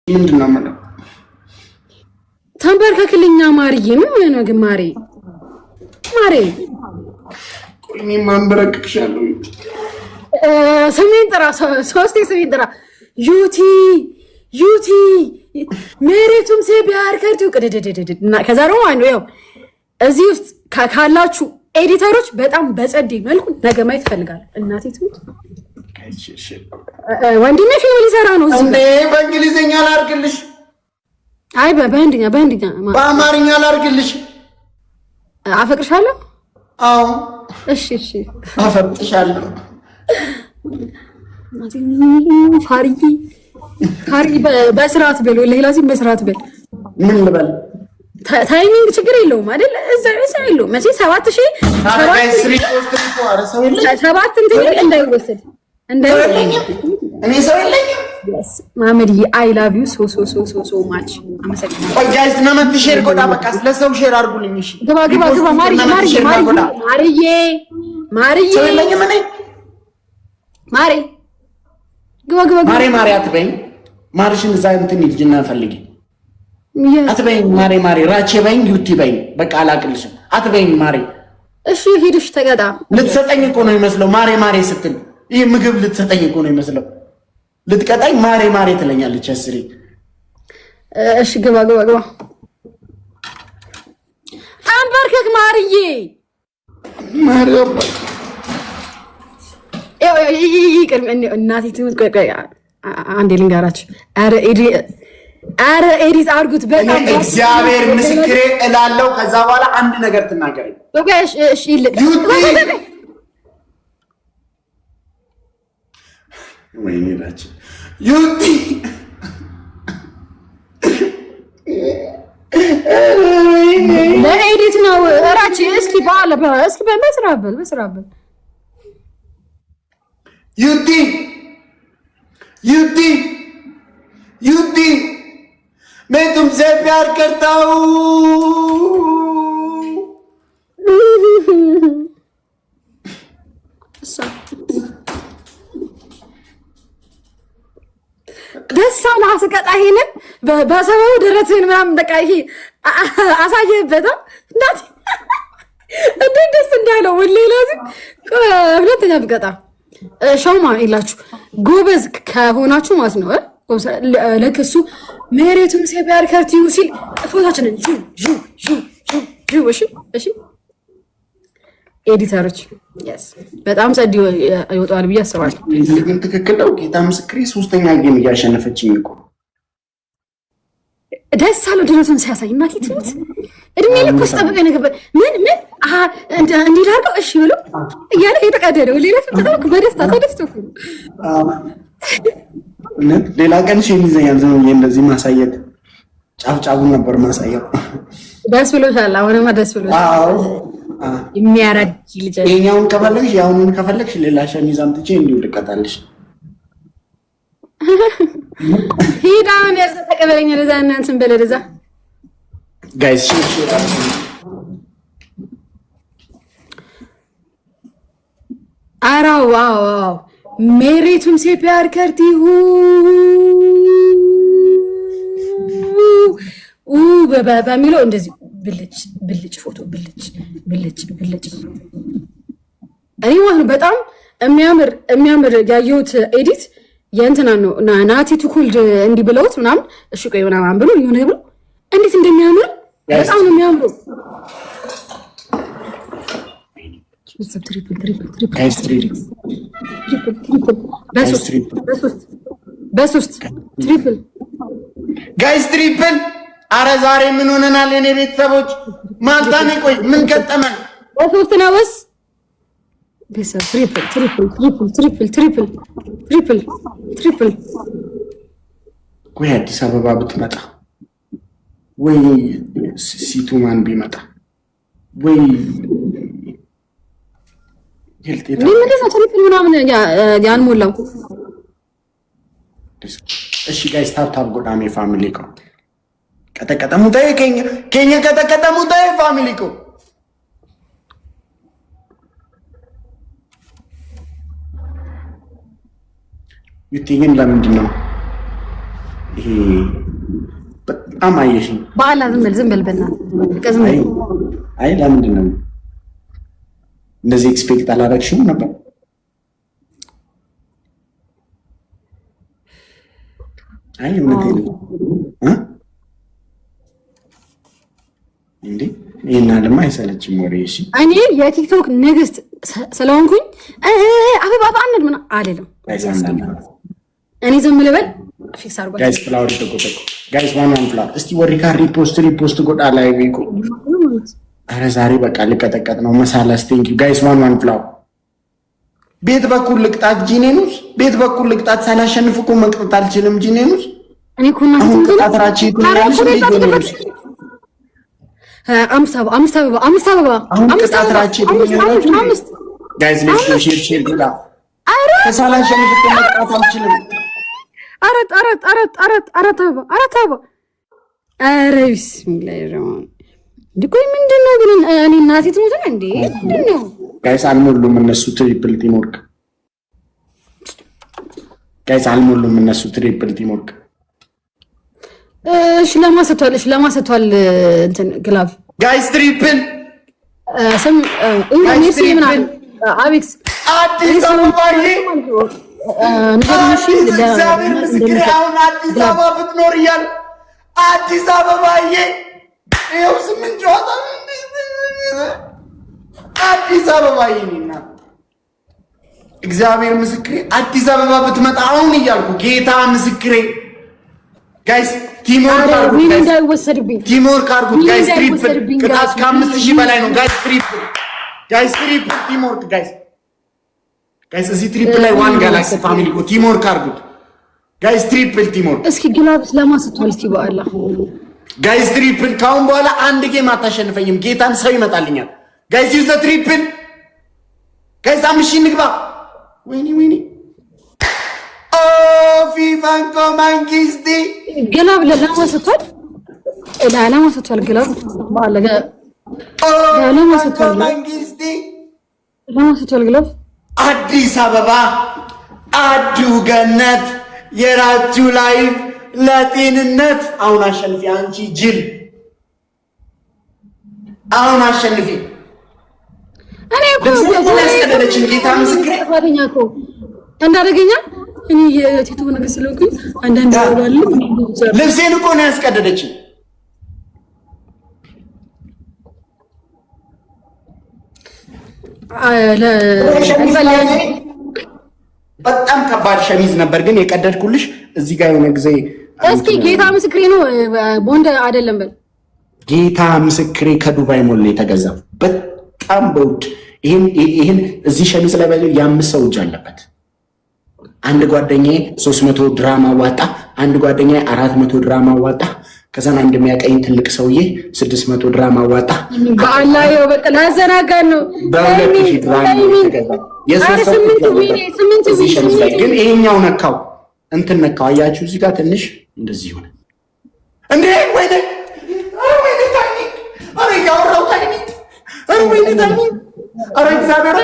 ምንድነው ማለት ተንበርከክልኛ ማርዬ ምን ነው ግን ማሬ ቆይኔ ማንበረክክሻለሁ ስሜን ጥራ ሶስቴ ስሜን ጥራ ዩቲ መሬቱም ሲቢያር ከርቱ እና ከዛ ደግሞ አንዱ ያው እዚህ ውስጥ ካላችሁ ኤዲተሮች በጣም በጸዴ መልኩ ነገ ማየት ፈልጋለሁ። እናቴ ትሙት ወንድሜ ፊልም ሊሰራ ነው እዚህ እንዴ በእንግሊዘኛ ላርግልሽ አይ በህንድኛ በአማርኛ ላርግልሽ አፈቅርሻለሁ አዎ እሺ አፈቅርሻለሁ ፋሪ በስርዓት በል ወላሂ ላዚም በስርዓት በል ምን ልበል ታይሚንግ ችግር የለውም አይደል እዛ የለውም መቼ 7000 እንዳይወሰድ እኔ ሰው የለኝም ማመድዬ አይ ላቭ ዩ ሶ ማች አመሰግናለሁ። ቆይ ጋይስ ነመት ሼር ቆዳ በቃ ለሰው ሼር አድርጉልኝ። እሺ ግባ ማርዬ ሰው የለኝም እኔ ግባ ማሬ አትበይኝ። ማርሽን እዛ እንትን ይልጅና ፈልጊ አትበይኝ። ማሬ ራቼ በይኝ ዩቲ በይኝ በቃ አላቅልሽም። አትበይኝ ማሬ። እሺ ሂድሽ ተቀጣ። ልትሰጠኝ እኮ ነው የሚመስለው ማሬ ስትል ይህ ምግብ ልትሰጠኝ እኮ ነው የሚመስለው። ልትቀጣኝ ማሬ ትለኛለች አስሬ። እሺ ግባ አንበርከክ ማርዬ እናቴ ትሙት። ቆይ አንዴ ልንገራችሁ። ኧረ ኤዲት አድርጉት። በጣም እግዚአብሔር ምስክሬ እላለሁ። ከዛ በኋላ አንድ ነገር ትናገረኝ። እሺ ይልቅ ወይኔ ናቸው ዩቲ ለኤዲት ነው እራች። እስኪ በስራበል ዩቲ मैं तुमसे प्यार करता हूँ ደሳና አስቀጣ ይሄንን በሰበቡ ደረትን ምናምን በቃ ይሄ አሳየበት እንዳት እንዴ ደስ እንዳለው ወሌላ ሁለተኛ ብቀጣ ሸውማ ይላችሁ ጎበዝ ከሆናችሁ ማለት ነው። ለክሱ መሬቱን ሲቢያር ከርቲው ሲል ፎቶአችንን እሺ ኤዲተሮች በጣም ጸድ ይወጣል ብዬ አስባለሁ። ግን ትክክል ነው። ጌታ ምስክሬ ሶስተኛ ጌም እያሸነፈችኝ እኮ ደስ አለው ድረቱን ሲያሳይ እናቴ ትሙት። እድሜ ልክ ውስጥ ጠብቀኝ ነበር። ምን እንዲህ አድርገው እሺ ብሎ እያለ የተቀደደው ሌላ ተጠቅኩ በደስታ ተደስቶኩ ሌላ ቀን ይዘኛል። ዝም ብዬ እንደዚህ ማሳየት ጫፍጫፉን ነበር ማሳየው። ደስ ብሎሻል? አሁንማ ደስ ብሎሻል? አዎ የሚያረግ ልጅ የኛውን ከፈለግሽ ያሁኑን ከፈለግሽ ሌላ ሸሚዝ አምጥቼ እንዲሁ ልቀጣልሽ። ሂድ አሁን ያርሰ ተቀበለኝ። ለዛ እናንተን በለዛ ጋይስ አራው ዋው मेरेቱም से प्यार करती हूँ በሚለው እንደዚህ ብልጭ ፎቶ ብልጭ እኔ ማለት ነው በጣም የሚያምር ያየሁት ኤዲት የእንትና ነው ናቲ ቱኩልድ እንዲህ ብለውት ምናምን እሺ ቆይ ምናምን ብሎ ይሁን ብሎ እንዴት እንደሚያምር በጣም ነው የሚያምረው። በሶስት ትሪፕል አረ ዛሬ ምን ሆነናል? የኔ ቤተሰቦች ማልታኔ ቆይ ምን ገጠመን? በሶስት ነውስ ቤተሰብ ትሪፕል ወይ አዲስ አበባ ብትመጣ ወይ ሲቱማን ቢመጣ ወይ ትሪፕል ምናምን ያን ሞላው። እሺ ጋይስ ታፕ ጎዳሜ ፋሚሊ ኮ ከተቀጠሙታ ኬኛ ከተቀጠሙታ ፋሚሊ ኮ ዩቲ ግን ለምንድን ነው በጣም አየሽኝ። በአላ ዝም በል በእናትህ። አይ ለምንድን ነው እንደዚህ ኤክስፔክት አላደረግሽም ነበር? አይ እውነቴን ነው እንዴ ይሄን አለማ አይሰለችም ወሬ። እሺ እኔ የቲክቶክ ንግስት ስለሆንኩኝ አበባ ባንድ ምን አይደለም። እኔ ዝም ልበል ፊክስ አድርጓል። ጋይስ ፍላወር ተቆጠቁ ጋይስ ዋን ፍላወር እስቲ ወሪካ ሪፖስት ጎዳ ላይ ቢቆ አረ ዛሬ በቃ ልቀጠቀጥ ነው መሳላስ። ቴንክ ዩ ጋይስ ዋን ፍላወር ቤት በኩል ልቅጣት ጂኔኑስ ቤት በኩል ልቅጣት ሳላሸንፍ እኮ መቅጣት አልችልም። ጂኔኑስ እኔ እኮ ነው አሁን ቅጣትራቺ ይተናልሽ ጂኔኑስ አምስት አበባ ጋይስ ሌትስ ሼር ግላ ሳላሸንፍ እኮ መቅጣት አልችልም። አራት አበባ ኧረ ቢስሚላህ ረህማን ቆይ ምንድን ነው ግን እኔ እናቴ ትሞት እንዴ? ምንድን ነው ጋይስ አልሞሉም እነሱ ትሪፕል ቲምወርክ። ጋይስ አልሞሉም እነሱ ትሪፕል ቲምወርክ። እሺ ለማሰቷል እንትን ግላቭ ጋይስ ትሪፕል ስም ሜሲ ምናምን አቤክስ አዲስ አበባዬ እግዚአብሔር ምስክሬ አሁን አዲስ አበባ ብትኖር እያል አዲስ አበባዬ ይኸው 8 ጨዋታ አዲስ አበባ ይሄንና እግዚአብሔር ምስክሬ አዲስ አበባ ብትመጣ አሁን እያልኩ ጌታ ምስክሬ ጋይስ ቲምወርክ አድርጉት ጋይስ ትሪፕል ቅጣት ከ5000 በላይ ነው ጋይስ ትሪፕል ቲምወርክ ጋይስ እዚህ ትሪፕል ላይ ዋን ጋላክሲ ፋሚሊ ጎ ቲምወርክ አድርጉት ጋይስ ትሪፕል ቲምወርክ። እስኪ ግላብስ ለማሰቷል እስኪ በአላ ጋይስ ትሪፕል ካሁን በኋላ አንድ ጌም አታሸንፈኝም። ጌታን ሰው ይመጣልኛል። ጋይስ ዩዘ ትሪፕል ጋይስ 5000 ንግባ። ወይኔ ኦ ፊፋንኮ ማንጊስቲ ግላብ ለማሰቷል ግላብ ባለገ ማንጊስቲ ለማሰቷል ግላብ አዲስ አበባ አዱ ገነት የራችሁ ላይፍ ለጤንነት አሁን አሸንፊ። አንቺ ጅል አሁን አሸንፊ። እኔ እኮ ያስቀደደችኝ ጌታ ምስክሬ ጥፋተኛ እኮ እንዳደረገኛ እኔ የቲክቶክ ነገር ስለሆንኩኝ አንዳንድ ያወራሉ። ልብሴን እኮ ነው ያስቀደደችኝ። በጣም ከባድ ሸሚዝ ነበር ግን የቀደድኩልሽ እዚህ ጋር የሆነ ጊዜ እስኪ ጌታ ምስክሬ ነው ቦንድ አይደለም በል ጌታ ምስክሬ ከዱባይ ሞል የተገዛ በጣም በውድ ይሄን እዚህ ሸሚዝ ላይ ባይዘው የ5 ሰው እጅ አለበት። አንድ ጓደኛዬ 300 ድራም አዋጣ፣ አንድ ጓደኛዬ 400 ድራም አዋጣ፣ ከዛን አንድ የሚያቀኝ ትልቅ ሰውዬ 600 ድራም አዋጣ። በአላህ ይኸው በቃ ላዘናጋን ነው በ2000 ድራም የተገዛ ግን ይሄኛው ነካው እንትን ነካው። አያችሁ እዚህ ጋር ትንሽ እንደዚህ ሆነ እንዴ! ወይኔ ታኒ! አረ ያወራው ታኒ! አረ ወይኔ ታኒ! አረ እግዚአብሔር!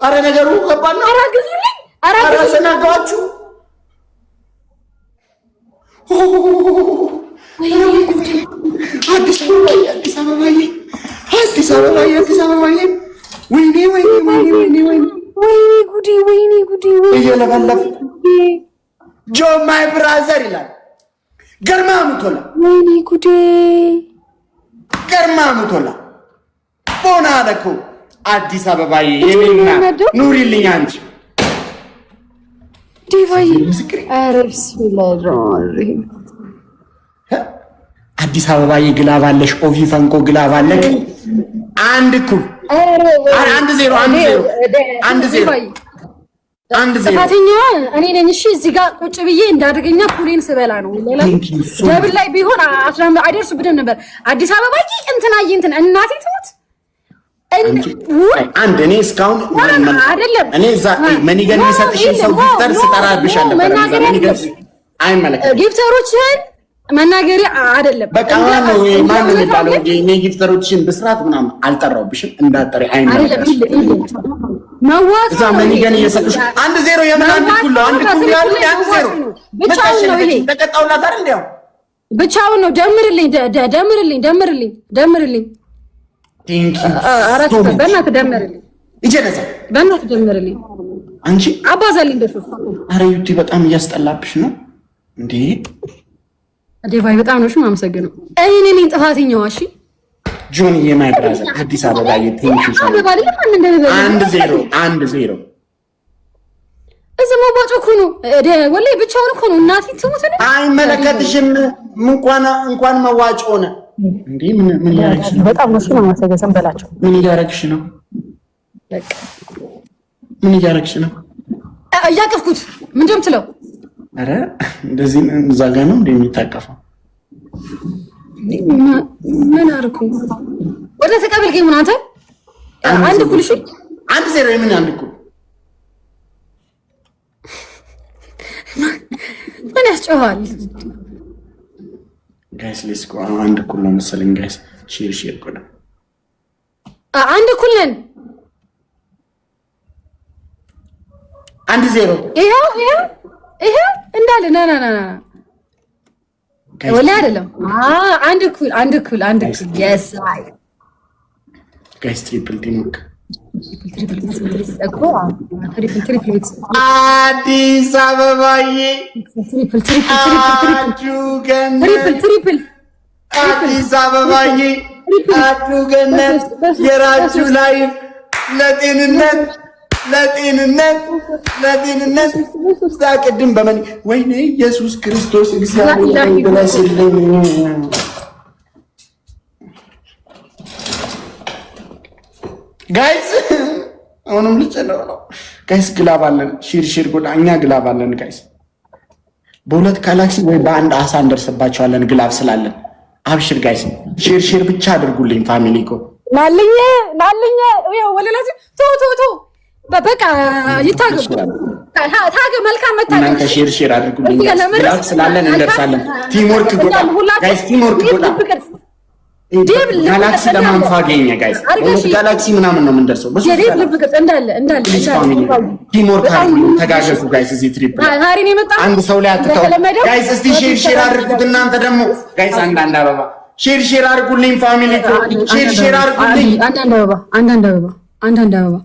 አረ ነገሩ ከባድ ነው። አረ ግዙልኝ! አረ ሰናጋችሁ! አዲስ አበባዬ! ወይኔ ጉዲ! እየለፈለፍ ጆ ማይ ብራዘር ይላል። ገርማ ሙቶላ ወይኔ ጉዴ! ገርማ ሙቶላ ቦና አለኮ አዲስ አበባዬ የሚልና ኑሪልኝ አንቺ ዲቫይ ኧረ ቢስሚላህ ረህማን አዲስ አበባዬ ግላብ አለሽ። ኦቪ ፈንቆ ግላብ አለክ። አንድ እኩል 1-0 ጥፋተኛዋ እኔ ነኝ። እሺ እዚህ ጋር ቁጭ ብዬ እንዳደገኛ ፑሌን ስበላ ነው። ደብል ላይ ቢሆን 11 አይደርስብንም ነበር። አዲስ አበባ እንትን እናቴ ትሙት አንድ እኔ እስካሁን አይደለም እኔ እዛ መኒገን የሚሰጥሽን ሰው ጊፍተር ስጠራብሻለሁ። ጊፍተሮችን መናገሪ አይደለም። በቃ ነው ማን የሚባለው እኔ ጊፍተሮችን በስርዓት ምናምን አልጠራውብሽም እንዳጠሪ አይደለም። መዋጥ ዛመን ይገን እየሰጡሽ 1-0 የምን አንድ ኩሉ ያሉ 1-0 ብቻውን ነው ይሄ ተቀጣውላት አይደል? እንዴው ብቻውን ነው። ደምርልኝ ቲንክ አራት በእናትህ ደምርልኝ ይጀነዛ በእናትህ ደምርልኝ አንቺ አባዛልኝ በሶስት። ኧረ ዩቲ በጣም እያስጠላብሽ ነው እንዴ ዴቫይ በጣም ነው የማመሰግነው። እኔ ነኝ ጥፋተኛዋ። እሺ ጆኒ የማይ ብራዘር አዲስ አበባ የቴንኪ ሰው 1-0 እዚህ መዋጮ እኮ ነው ወላሂ ብቻውን እኮ ነው። እናቴ ትሙት ነው አይመለከትሽም። እንኳን መዋጮ ሆነ እንዴ ምን ያረግሽ ነው? በጣም ነው የማመሰግነው በላቸው። ምን ያረግሽ ነው? በቃ ምን ያረግሽ ነው? እያቀፍኩት ምን ደምትለው? አረ እንደዚህ እዛ ጋር ነው እንደሚታቀፈው። ምን አርኩ? ወደ ተቀበልከኝ ምን አንተ አንድ ኩልሽ 1-0 የምን አንድ ኩል ምን ያስጨዋል? ጋይስ ሌትስ ጎ አንድ ኩል ነው መሰለኝ ጋይስ። ሼር ቆዳ አንድ ኩል ነን። 1-0 ይሄ እንዳለ ና ወላ አይደለም። አንድ ኩል yes ጋይስ ትሪፕል ቲሞክ አዲስ አበባዬ ትሪፕል አዲስ አበባዬ አዱ ገነት የራችሁ ላይፍ ለጤንነት ቅድም በመን ወይኔ ኢየሱስ ክርስቶስ እግዚአብሔር ይመስልኝ። ጋይስ አሁንም ልጨነው ነው ጋይስ። ግላብ አለን ሺር ጎዳ እኛ ግላብ አለን ጋይስ። በሁለት ጋላክሲ ወይ በአንድ አሳ እንደርስባቸዋለን ግላብ ስላለን። አብሽር ጋይስ ሺር ብቻ አድርጉልኝ። ፋሚሊ እኮ ናልኝ ወለላዚ ቶ በቃ ይታገ መልካም መታገል እናንተ ሼር አድርጉልኝ። ግላብ ስላለን እንደርሳለን። ቲምወርክ ጎዳ ጋይስ፣ ቲምወርክ ጎዳ ጋላክሲ ለማንፋገኛ ጋይስ ጋላክሲ ምናምን ነው የምንደርሰው። ቲምወርክ ተጋገዙ ጋይስ። እዚህ ትሪፕል አንድ ሰው ላይ አትተው ጋይስ። እስቲ ሼር አድርጉት እናንተ ደግሞ ጋይስ። አንዳንድ አበባ ሼር አድርጉልኝ ፋሚሊ እኮ ሼር አድርጉልኝ። አንዳንድ አበባ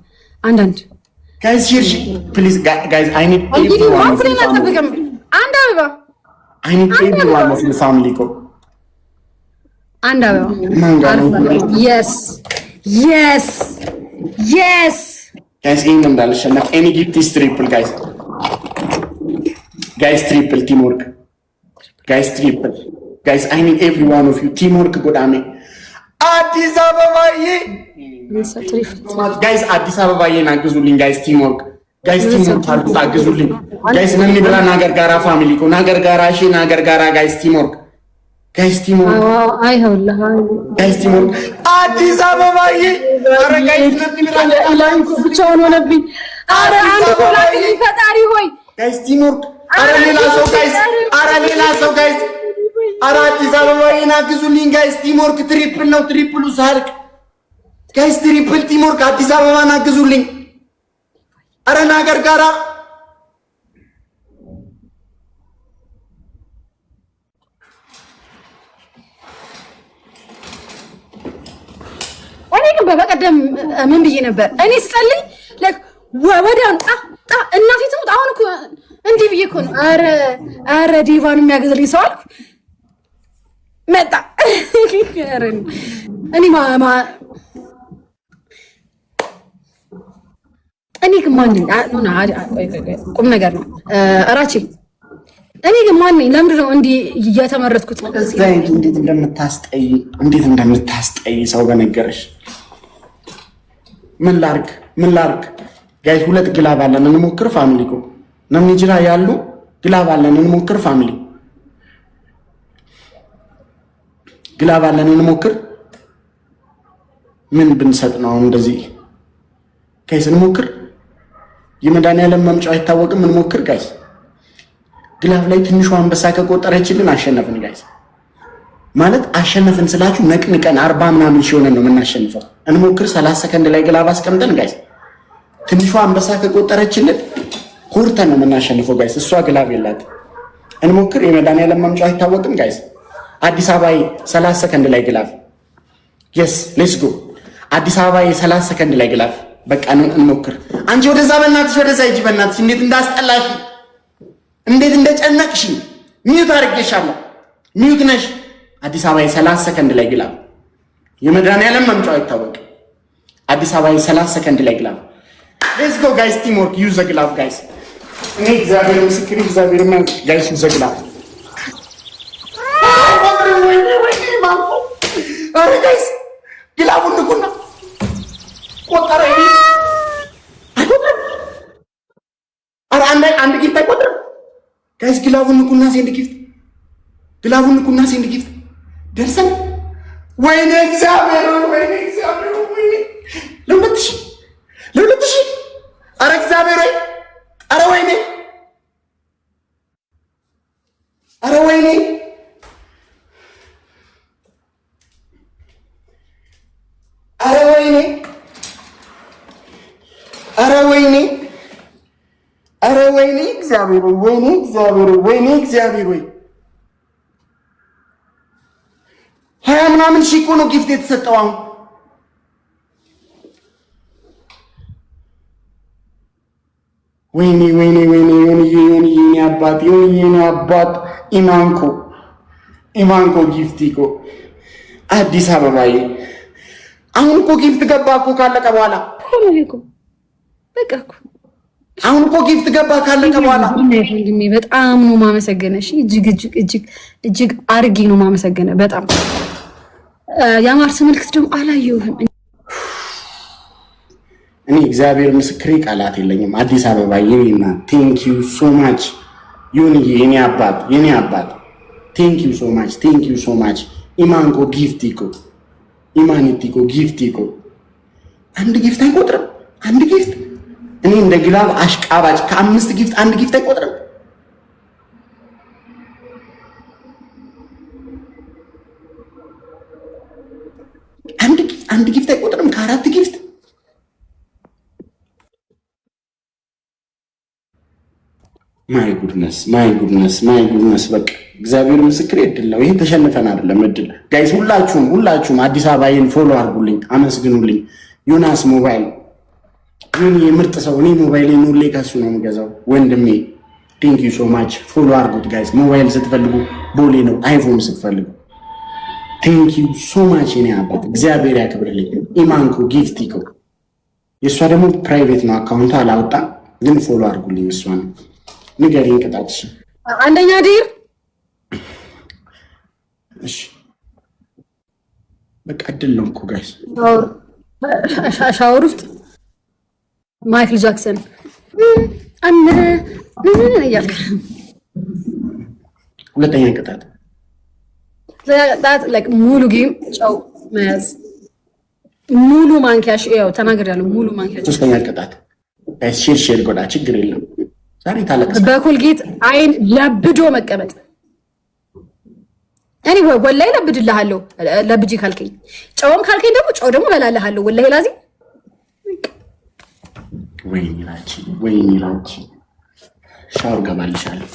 ጋይስ ሼር ፕሊዝ ጋይስ። አይ ኒድ ኤቭሪዋን አንድ አበባ አይ ኒድ ኤቭሪዋን ኦፍ ዘ ፋሚሊ እኮ አንድ አበባ yes ጋይስ። ይሄን እንዳልሸነፍ ኤኒ ጊፍት ኢዝ ትሪፕል ጋይስ ትሪፕል ቲምወርክ ትሪፕል ጋይስ። አይ ኒድ ኤቭሪዋን ኦፍ ዩ ቲምወርክ ጎዳሜ አዲስ አበባዬ ጋይስ አዲስ አበባዬን አግዙልኝ ጋይስ። ቲምወርክ አግዙልኝ ጋይስ። ነኒ ብላ ናገር ጋራ ፋሚሊ እኮ ናገር ጋራ ጋይስ ቲምወርክ ጋይስ ቲምወርክ አዲስ አበባዬ። ኧረ ጋይስ ብቻውን ሆነብኝ። ኧረ አንድ ኮላክ ፈጣሪ ሆይ ጋይስ ቲምወርክ። ኧረ ሌላ ሰው ጋይስ። ኧረ አዲስ አበባዬን አግዙልኝ ጋይስ። ቲምወርክ ትሪፕል ነው። ትሪፕሉ ሳልቅ ጋይስ ትሪፕል ቲምወርክ አዲስ አበባን አግዙልኝ። ኧረ ናገር ጋራ እኔ ግን በቀደም ምን ብዬ ነበር? እኔ ስጸልይ ወዲያውኑ እናቴ ትሙት አሁን እኮ እንዲህ ብዬ እኮ ነው። ኧረ ዲቫን የሚያገዝልኝ ሰው አልኩ መጣ። እኔ ግን ማን ነኝ? ቁም ነገር ነው እራቼ። እኔ ግን ማን ነኝ? ለምንድን ነው እንዲህ እየተመረጥኩት? እንዴት እንደምታስጠይ ሰው በነገረሽ። ምን ላርግ ጋይስ። ሁለት ግላብ አለን እንሞክር ፋሚሊ እኮ ነምን ጅራ ያሉ ግላብ አለን እንሞክር ፋሚሊ። ግላብ አለን እንሞክር። ምን ብንሰጥ ነው እንደዚህ ጋይስ? እንሞክር። የመድኃኒዓለም መምጫው አይታወቅም። እንሞክር ጋይስ። ግላፍ ላይ ትንሿ አንበሳ ከቆጠረችልን አሸነፍን ጋይስ። ማለት አሸነፍን ስላችሁ ነቅንቀን 40 ምናምን ሺህ ሆነን ነው የምናሸንፈው። እንሞክር 30 ሰከንድ ላይ ግላፍ አስቀምጠን ጋይስ። ትንሿ አንበሳ ከቆጠረችልን ኮርተን ነው የምናሸንፈው ጋይስ። እሷ ግላፍ የላት። እንሞክር። የመድኃኒዓለም መምጫ አይታወቅም ጋይስ። አዲስ አበባ 30 ሰከንድ ላይ ግላፍ። የስ ሌትስ ጎ። አዲስ አበባ 30 ሰከንድ ላይ ግላፍ። በቃ እንሞክር። አንቺ ወደዛ በእናትሽ ወደዛ ሂጂ በእናትሽ። እንዴት እንዳስጠላሽ እንዴት እንደጨነቅሽ። ሚዩት አድርጌሻለሁ። ሚዩት ነሽ። አዲስ አበባ 30 ሰከንድ ላይ ግላፍ። የመድኃኒዓለም መምጫው አይታወቅም። አዲስ አበባ 30 ሰከንድ ላይ ግላፍ። ሌትስ ጎ ጋይስ። ቲም ወርክ። ዩዝ ዘ ግላፍ ጋይስ። እኔ እግዚአብሔር ምስክር እግዚአብሔር ጋይስ ዩዝ ዘ ግላፍ። አረ ጋይስ ግላፉን ንኩና ቆጠረ። አይቆጥርም። አረ አንድ ጊፍት አይቆጥርም ጋይስ። ግላፉን ንኩና ሴንድ ጊፍት። ግላፉን ንኩና ሴንድ ጊፍት። ደርሰን ወይኔ እግዚአብሔር ወይኔ እግዚአብሔር ወይኔ ለሁለት ሺህ አረ እግዚአብሔር ወይ አረ ወይኔ አረ ወይኔ አረ ወይኔ አረ ወይኔ አረ ወይኔ እግዚአብሔር ወይኔ እግዚአብሔር ወይኔ እግዚአብሔር ወይ 20 ምናምን ሺህ እኮ ነው ጊፍት የተሰጠው አሁን። ወይኔ ወይኔ ወይኔ የኔ አባት የኔ አባት ኢማንኮ ጊፍት እኮ አዲስ አበባዬ። አሁን እኮ ጊፍት ገባ እኮ ካለቀ በኋላ በቃ እኮ አሁን እኮ ጊፍት ገባ ካለቀ በኋላ። በጣም ነው ማመሰገነሽ። እጅግ አርጌ ነው ማመሰገነ። በጣም የማርስ ምልክት ደግሞ አላየሁም። እኔ እግዚአብሔር ምስክሬ ቃላት የለኝም። አዲስ አበባ የኔና ቴንክ ዩ ሶ ማች ዩኒዬ የኔ አባት ቴንክ ዩ ሶ ማች ኢማንኮ ጊፍት ይኮ ኢማኒቲኮ ጊፍት ይኮ አንድ ጊፍት አይቆጥርም። አንድ ጊፍት እኔ እንደ ግላብ አሽቃባጭ ከ5 ጊፍት አንድ ጊፍት አይቆጥርም። አንድ ጊፍት አይቆጥርም ከ4 ጊፍት። ማይ ጉድነስ በቃ እግዚአብሔር ምስክሬ እድል ነው ይሄ። ተሸንፈን አይደለም እድል ጋይስ። ሁላችሁም አዲስ አበባዬን ፎሎ አድርጉልኝ፣ አመስግኑልኝ። ዮናስ ሞባይል ዩኒ የምርጥ ሰው። እኔ ሞባይሌን ሁሌ ከሱ ነው የምገዛው ወንድሜ። ቴንክ ዩ ሶ ማች። ፎሎ አድርጉት ጋይስ። ሞባይል ስትፈልጉ ቦሌ ነው፣ አይፎን ስትፈልጉ። ቴንክ ዩ ሶ ማች የኔ አባት እግዚአብሔር ያክብርልኝ። ኢማንኮ ጊፍት ይኮ የእሷ ደግሞ ፕራይቬት ነው አካውንቱ አላወጣም፣ ግን ፎሎ አድርጉልኝ እሷን። ንገሪኝ ቅጣትሽ። አንደኛ ዲር እሺ በቃ እድል ነው እኮ ጋይስ። ሻወር ውስጥ ማይክል ጃክሰን እያልክ ሁለተኛ ቅጣት ሙሉ ጌም ጨው መያዝ ሙሉ ማንኪያሽ ያው ተናግሬያለሁ። ሙሉ ማንኪያሽ። ሶስተኛ ቅጣት ሼር ጎዳ ችግር የለም። ዛሬ ታለቅስ። በኮልጌት አይን ለብዶ መቀመጥ። እኔ ወላሂ ለብድልሃለሁ። ለብጂ ካልከኝ ጨውም ካልከኝ ደግሞ ጨው ደግሞ በላለሃለሁ። ወላሂ ላዚ ወይኔ ላንቺ ሻወር ገባልሻለሁ።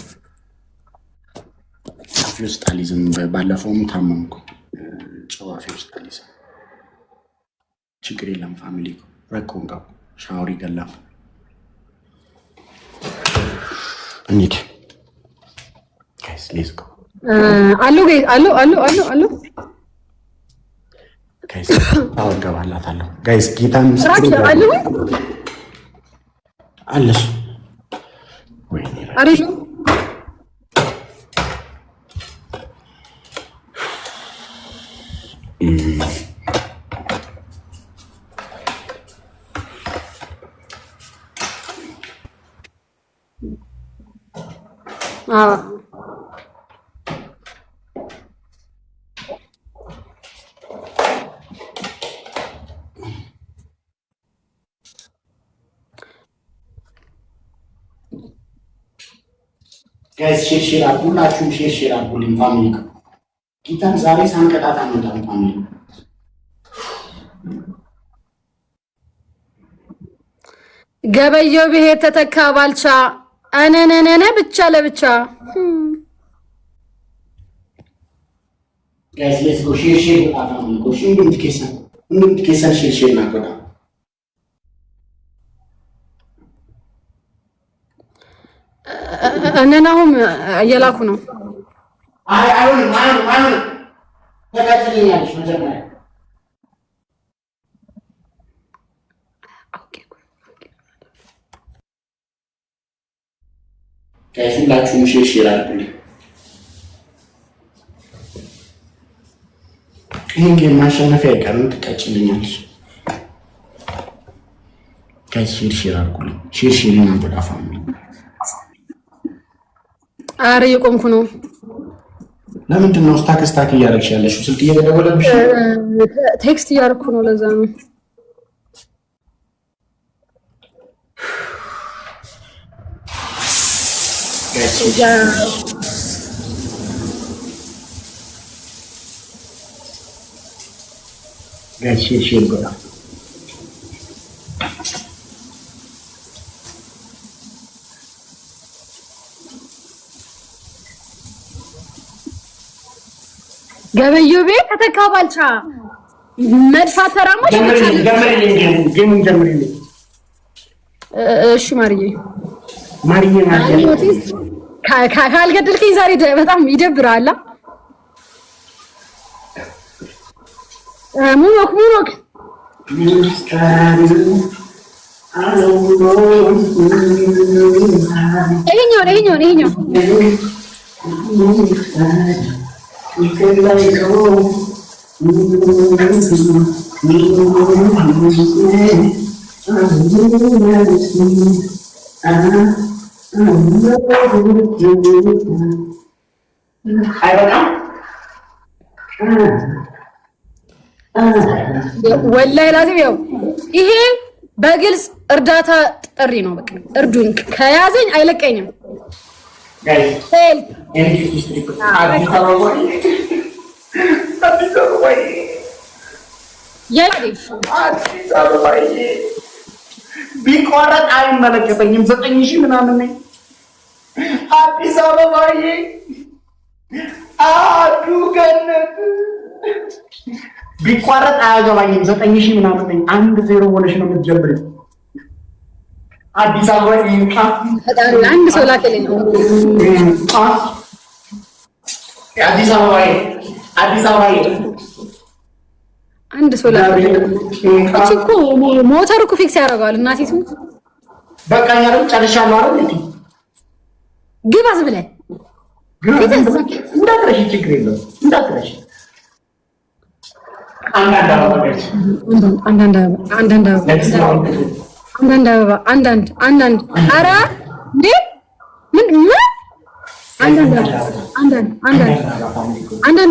አፌ ውስጥ አልይዝም። ባለፈውም ታመምኩ። ጨው አፌ ውስጥ አልይዝም። ችግር የለም ፋሚሊ ረኮን ጋር ሻወር ይገላል። እንዴ ጋይስ ሌትስ ጎ አሎ ጋይስ አሁን ገባላታለሁ ጋይስ። ጌታን አለሽ ወይኔ አሬ ጋይስ ሼር ሁላችሁም ሼር አድርጉልኝ። ፋሚሊ ጌታን ዛሬ ሳንቀጣጣ እንወጣለን። ፋሚሊ ገበየው ብሄር ተተካ ባልቻ አነነነነ ብቻ ለብቻ ጋይስ ሌትስ ጎ ሼር አድርጉ። ጎሽ እንድትከሰን ሼር ናቆዳ እነናሁም እየላኩ ነው። አይሆንም ተቀጥልኛለሽ መጀመሪያ ሁላችሁም ሼር አድርጉልኝ። ይህን ጌም ማሸነፊያ አይቀርም፣ ትቀጭልኛለሽ። ሼር አድርጉልኝ። ሼር ናጎዳ ፋሚሊ አረ የቆምኩ ነው። ለምንድን ነው ስታክ እያደረግሽ ያለሽው? ስልክ እየተደወለብሽ? ቴክስት እያደረኩ ነው። ለዛ ነው። ሼር ጎዳ ገበየው ቤት ተተካ ባልቻ መድፋት ተራማሽ ጀምሪልኝ። እሺ ማርዬ ካልገደልከኝ ዛሬ በጣም ይደብራል። ሙኖክ ይሄኛው ወላሂ ላዚም ያው ይሄ በግልጽ እርዳታ ጥሪ ነው። በቃ እርዱኝ፣ ከያዘኝ አይለቀኝም። ቢቆረጥ አይመለከተኝም። 9,000 ምናምን ነኝ። አዲስ አበባዬ አዱ ገነት ቢቋረጥ አያገባኝም። 9,000 ምናምን ነኝ። 1-0 ሆነሽ ነው የምትጀምሪው። አዲስ አበባ አንድ ሰው ላከልኝ ነው። አዲስ አበባ አንድ ሰው ላከልኝ። እኮ ሞተር እኮ ፊክስ ያደርገዋል። እናቴ ትሙት በቃ ያለው ጨርሻለሁ አይደል? ግባ ዝብለህ እንዳትረሺ፣ ችግር የለውም እንዳትረሺ። አንዳንድ አበባ አንዳንድ ኧረ እንዴ ምን አንዳንድ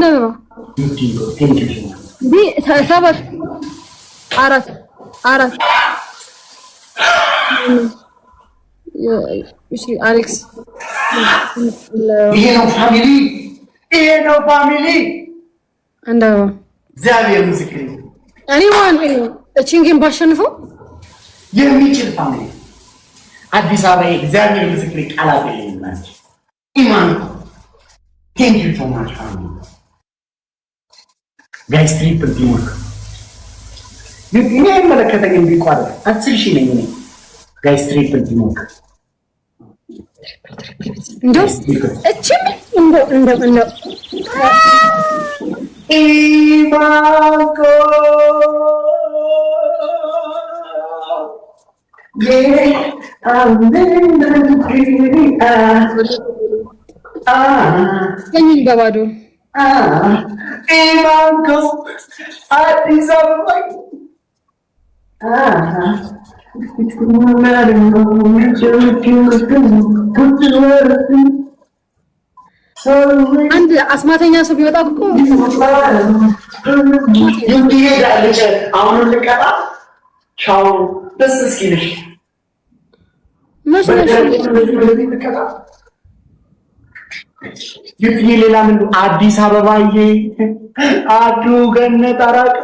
አበባ እንዴ 7 4 አሌክስ ይሄ ነው ፋሚሊ አንድ አበባ እግዚአብሔር ምስክር እኔ ማን እቺን ጌም ባሸንፈው የሚችል ፋሚሊ አዲስ አበባ እግዚአብሔር ምስክር ቃላት የለኝም። ኢማን ቴንክ ዩ ሶ ማች ፋሚሊ ጋይስ ትሪፕል ቲሞክ እኔ መለከተኝ ቢቋረጥ 10,000 ነኝ እኔ ጋይስ ትሪፕል ቲሞክ እንደው እቺም እንደው ኢማንኮ በባዶ ኢማንኮ አዲስ አበባ አንድ አስማተኛ ሰው ቢወጣ እኮ ይሄዳለች። አሁን ልቀጣ ቻው ደስ እስኪልሽ ሌላ ምን አዲስ አበባዬ አዱ ገነት አራቅ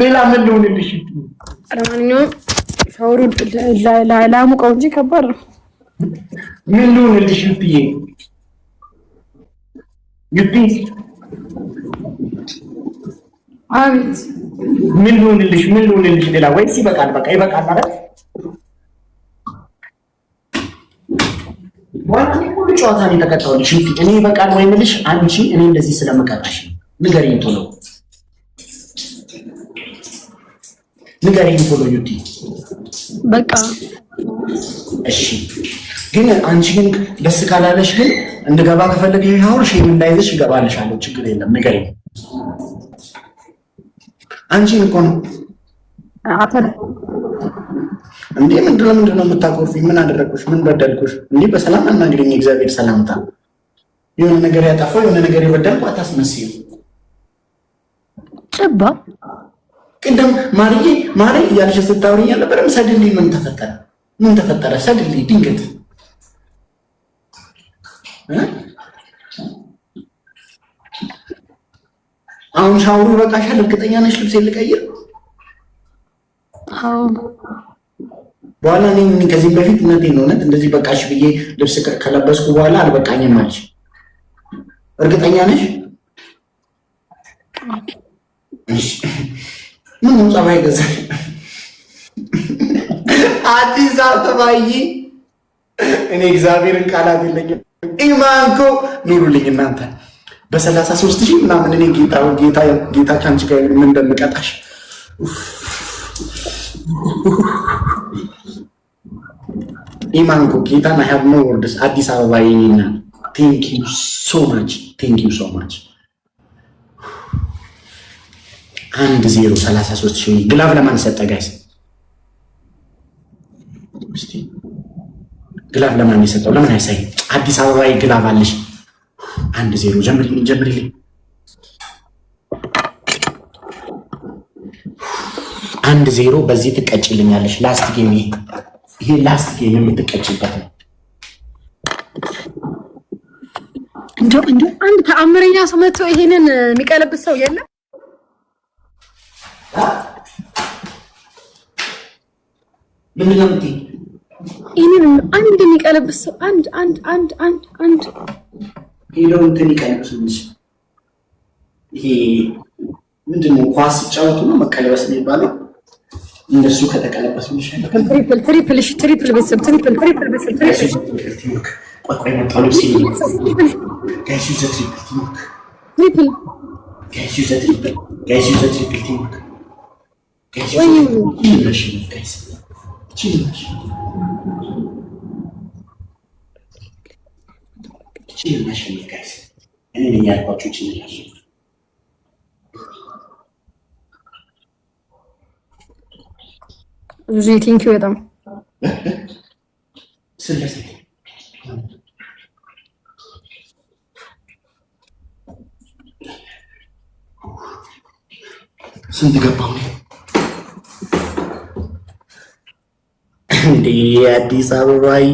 ሌላ ምን ልሁንልሽ? ለማንኛውም ሻወሩ ላሙቀው እንጂ ከባድ ነው። ምን ልሁንልሽ? አቤት ምን ልሁንልሽ? ሌላ ወይስ ይበቃል? በቃ ይበቃል ማለት ዋና ሁሉ ጨዋታ ነው የተቀጣውልሽ። እኔ ይበቃል ወይ የምልሽ አንቺ እኔ እንደዚህ ስለምቀጣሽ ንገሪኝ ቶሎ ዩቲ በቃ እሺ። ግን አንቺ ግን ደስ ካላለሽ ግን እንድገባ ከፈለግሽ አሁን ሼም እንዳይዝሽ እገባልሻለሁ፣ ችግር የለም ንገሪኝ። አንቺ እኮ ነው አፈር እንዴ ምንድነው የምታቆርፊኝ? ምን አደረግኩሽ? ምን በደልኩሽ? እንዴ በሰላም አናግሪኝ። እግዚአብሔር ሰላምታ የሆነ ነገር ያጠፋው የሆነ ነገር የበደልኩ አታስመስዩ። ጭባ ቅድም ማሪ እያልሽ ስታወሪኝ አልነበረም? ሰድልኝ ምን ተፈጠረ? ሰድልኝ ድንገት አሁን ሻወሩ ይበቃሻል? እርግጠኛ ነሽ? ልብስ ልቀይር? አዎ በኋላ እኔ ከዚህ በፊት እውነቴን ነው እውነት እንደዚህ በቃሽ ብዬ ልብስ ከለበስኩ በኋላ አልበቃኝም አልሽ። እርግጠኛ ነሽ? ምን ጸባይ ገዛሽ? አዲስ አበባዬ እኔ እግዚአብሔርን ቃላት የለኝም። ኢማንኮ ኑሩልኝ እናንተ በ33,000 ምናምን እኔ ጌታ ከአንቺ ጋር ምን እንደምቀጣሽ ኢማንኮ ጌታን I have no words። አዲስ አበባ የኔና thank you so much 1-0 ግላቭ ለማን ሰጠ? ጋይስ እስቲ ግላቭ ለማን የሰጠው? ለምን አይሳይ? አዲስ አበባ ግላቭ አለሽ። 1-0 ጀምሪልኝ 1-0 በዚህ ትቀጭልኛለሽ። ላስት ጌም ይሄ ላስት ጌም የምትቀጭበት ነው። እንደው አንድ ተአምረኛ ሰው መጥቶ ይሄንን የሚቀለብስ ሰው የለም። ምን ነው እንዴ? ይሄንን አንድ የሚቀለብስ ሰው አንድ ሄደው እንትን ይቀለብስልሽ። ይሄ ምንድነው? ኳስ ሲጫወቱ ነው መቀለበስ የሚባለው። እንደሱ ከተቀለበስልሽ ትሪፕል ቤተሰብ ትሪፕል ቆይ መጣሉ ሲል ጋይስ ዩዘ ትሪፕል ቴንኪው በጣም ስንት ገባው እንዴ? አዲስ አበባዬ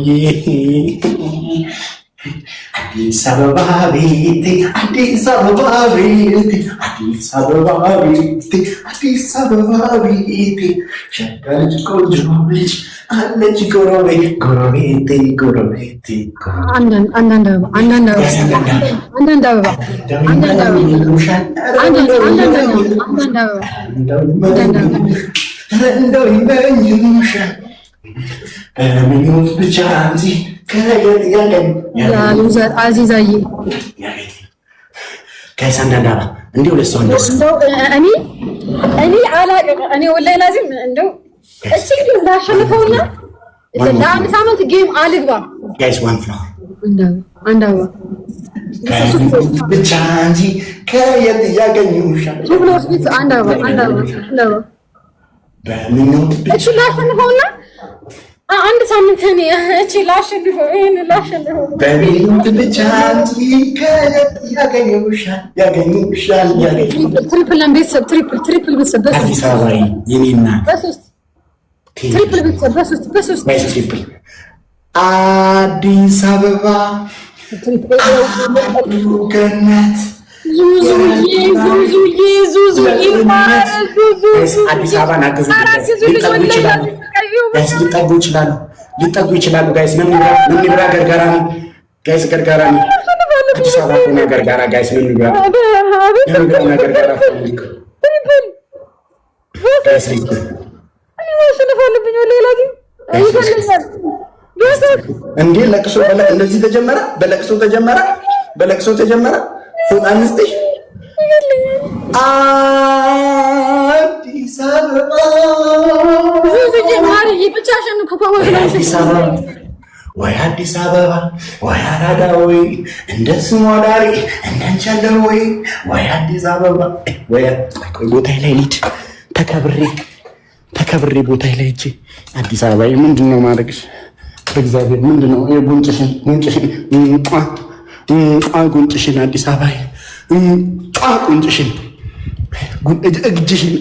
አዲስ አበባ ቤቴ አዲስ አበባ ቤቴ አዲስ አበባ ቤቴ አዲስ አበባ ቤቴ ሸጋልጅ ቆንጆ ልጅ አለች ጎረቤቴ አንዳንድ አበባ እንደው ይመኝሻል ምኞት ብቻ እንጂ አዚዛዬ ከዛ አንዳንድ እንደው ለሰው እኔ አላውቅም። እኔ ወላሂ ላዚም እንደው እቺ እንዳሸንፈውና ለአንድ ሳምንት ጌም አልግባ ጋይስ ዋን ፍላወር አንድ አበባ ብቻ እንጂ ከየት ያገኙሻል? አንድ አበባ በምኞት ብቻ ላሸንፈውና አንድ ሳምንት እኔ እቺ ላሸንፈው በምኞት ብቻ እንጂ ከየት ያገኙሻል? ትሪፕል ቤተሰብ ትሪፕል ቤተሰብ አዲስ አበባ የኔና ትሪፕል ቤተሰብ በሶስት ትሪፕል አዲስ አበባ ገነት አዲስ አበባን አገዙ። ሊጠጉ ይችላሉ። ጋይስ ነምኒብራ ገርጋራ ነው። ጋይስ ገርጋራ ነው። አዲስ አበባ ሆነ ገርጋራ ጋይስ ነምኒብራ ገርጋራ እንዴ ለቅሶ እንደዚህ ተጀመረ። በለቅሶ ተጀመረ። ፎጣ አንስተሽ አዲስ አበባ ወይ አዲስ አበባ ወይ አራዳ ወይ እንደ ስሟ ዳሪ እንዳንቻለ ወይ አዲስ አበባ ወይ ቦታ ላይ ልሂድ ተከብሬ ቦታ ላይ እጄ አዲስ አበባ ምንድን ነው ማድረግሽ? በእግዚአብሔር ምንድን ነው ጉንጭሽን አዲስ አበባ ጉንጭሽን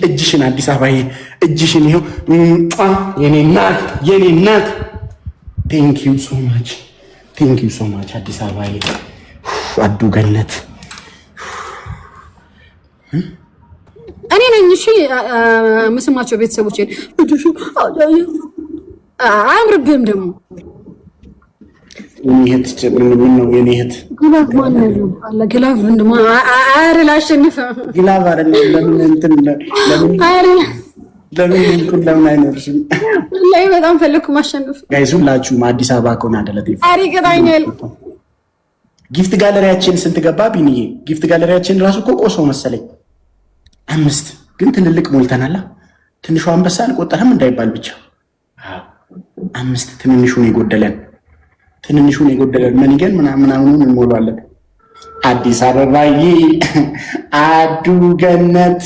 እጅሽን አዲስ አበባ እጅሽን ይኸው የኔ እናት ቴንክ ዩ ሶ ማች አዲስ አበባ አዱ ገነት እኔ ነኝ። እሺ የምስማቸው ቤተሰቦች አያምርብህም ደግሞ የኔ እህት ግላቭ ላሸንፍ ለምን አይኖርሽም? በጣም ፈለግኩ ማሸነፍ። ጋይስ ሁላችሁም አዲስ አበባ ከሆነ አደለት ይቀጣኛል። ጊፍት ጋለሪያችን ስንት ገባ ቢንዬ? ጊፍት ጋለሪያችን ራሱ እኮ ቆሶ መሰለኝ 5 ግን ትልልቅ ሞልተናል። ትንሿ አንበሳ አልቆጠረም እንዳይባል ብቻ 5 ትንንሹን የጎደለን መንገን ምናምን እንሞላለን። አዲስ አበባዬ አዱ ገነት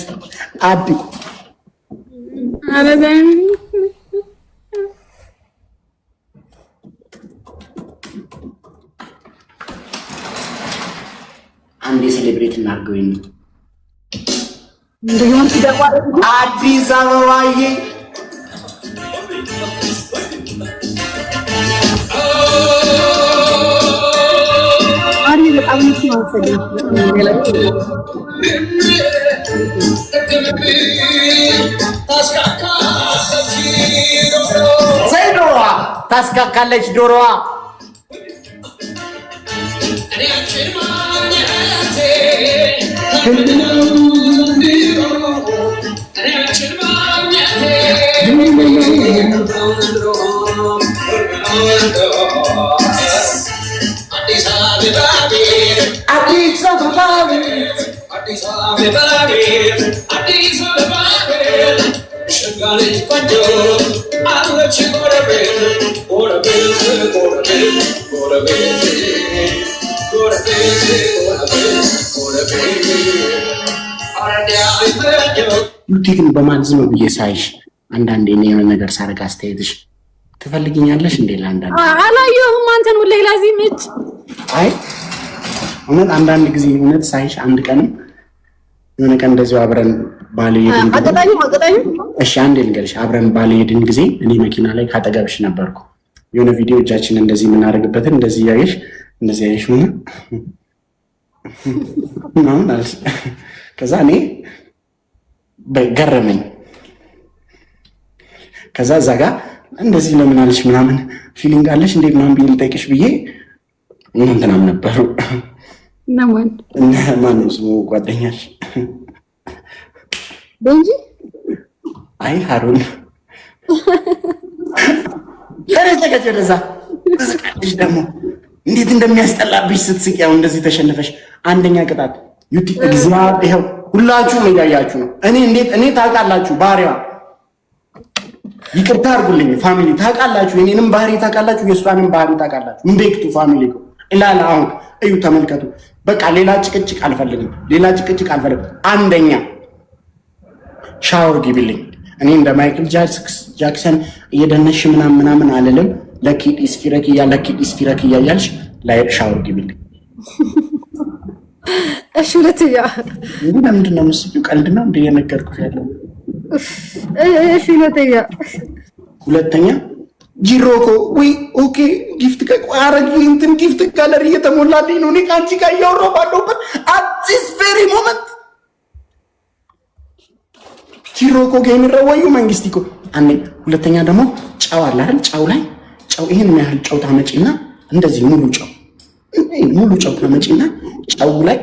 አዱ አንዴ ሴሌብሬት እናድርገው። አዲስ አበባዬ ዶሮዋ ታስካካለች። ዶሮዋ ግን በማን ዝም ብዬ ሳይሽ አንዳንዴ የሆነ ነገር ሳረግ አስተያየትሽ ትፈልጊኛለሽ እንዴ? ለአንዳንዴ አላየሁም አንተን ወላሂ ላዚም እጭ አይ እውነት አንዳንድ ጊዜ እውነት ሳይሽ አንድ ቀን የሆነ ቀን እንደዚሁ አብረን ባሌ ሄድን። እሺ አንዴ ልንገርሽ፣ አብረን ባሌ ሄድን ጊዜ እኔ መኪና ላይ ካጠገብሽ ነበርኩ። የሆነ ቪዲዮ እጃችን እንደዚህ የምናደርግበትን እንደዚህ ያየሽ ምናምን አለሽ። ከዛ እኔ ገረመኝ። ከዛ እዛ ጋር እንደዚህ ለምን አለሽ ምናምን ፊሊንግ አለሽ እንዴ ምናምን ብዬ ልጠይቅሽ ብዬ እንትናም ነበሩ ማነው ስሙ ጓደኛሽ እንጂ አይ ሀሩን ተረዘገጀዛ ተስቃሽ ደግሞ እንዴት እንደሚያስጠላብሽ ስትስቂ። ያው እንደዚህ ተሸነፈሽ አንደኛ ቅጣት ዩቲ እግዚአብሔር ይኸው ሁላችሁም እያያችሁ ነው። እኔ ታውቃላችሁ ባህሪዋ። ይቅርታ አድርጉልኝ ፋሚሊ፣ ታውቃላችሁ የኔንም ባህሪ ታውቃላችሁ፣ የእሷንም ባህሪ ታውቃላችሁ። እንዴክቱ ፋሚሊ ኢላላ አሁን እዩ ተመልከቱ። በቃ ሌላ ጭቅጭቅ አልፈልግም። አንደኛ ሻወር ግቢልኝ። እኔ እንደ ማይክል ጃክሰን እየደነሽ ምናምን አልልም። ለኪዲስ ፊረኪያ እያልሽ ላይ ሻወር ግቢልኝ። እሺ ሁለተኛ እንዴ ለምንድን ነው የምትስቂው? ቀልድ ነው እንደ የነገርኩሽ ያለው። እሺ ሁለተኛ ጂሮኮ ወይ ኦኬ ጊፍት ከቋረግ እንትን ጊፍት ጋለሪ እየተሞላልኝ ነው። እኔ ካንቺ ጋር እያወራሁ ባለሁበት at this very moment ቲሮኮ የሚረወዩ መንግስት እኮ አንዴ። ሁለተኛ ደግሞ ጫው አለ አይደል? ጫው ላይ ጫው ይሄን ያህል ጫው ታመጪና እንደዚህ ሙሉ ጫው ታመጪና ጫው ላይ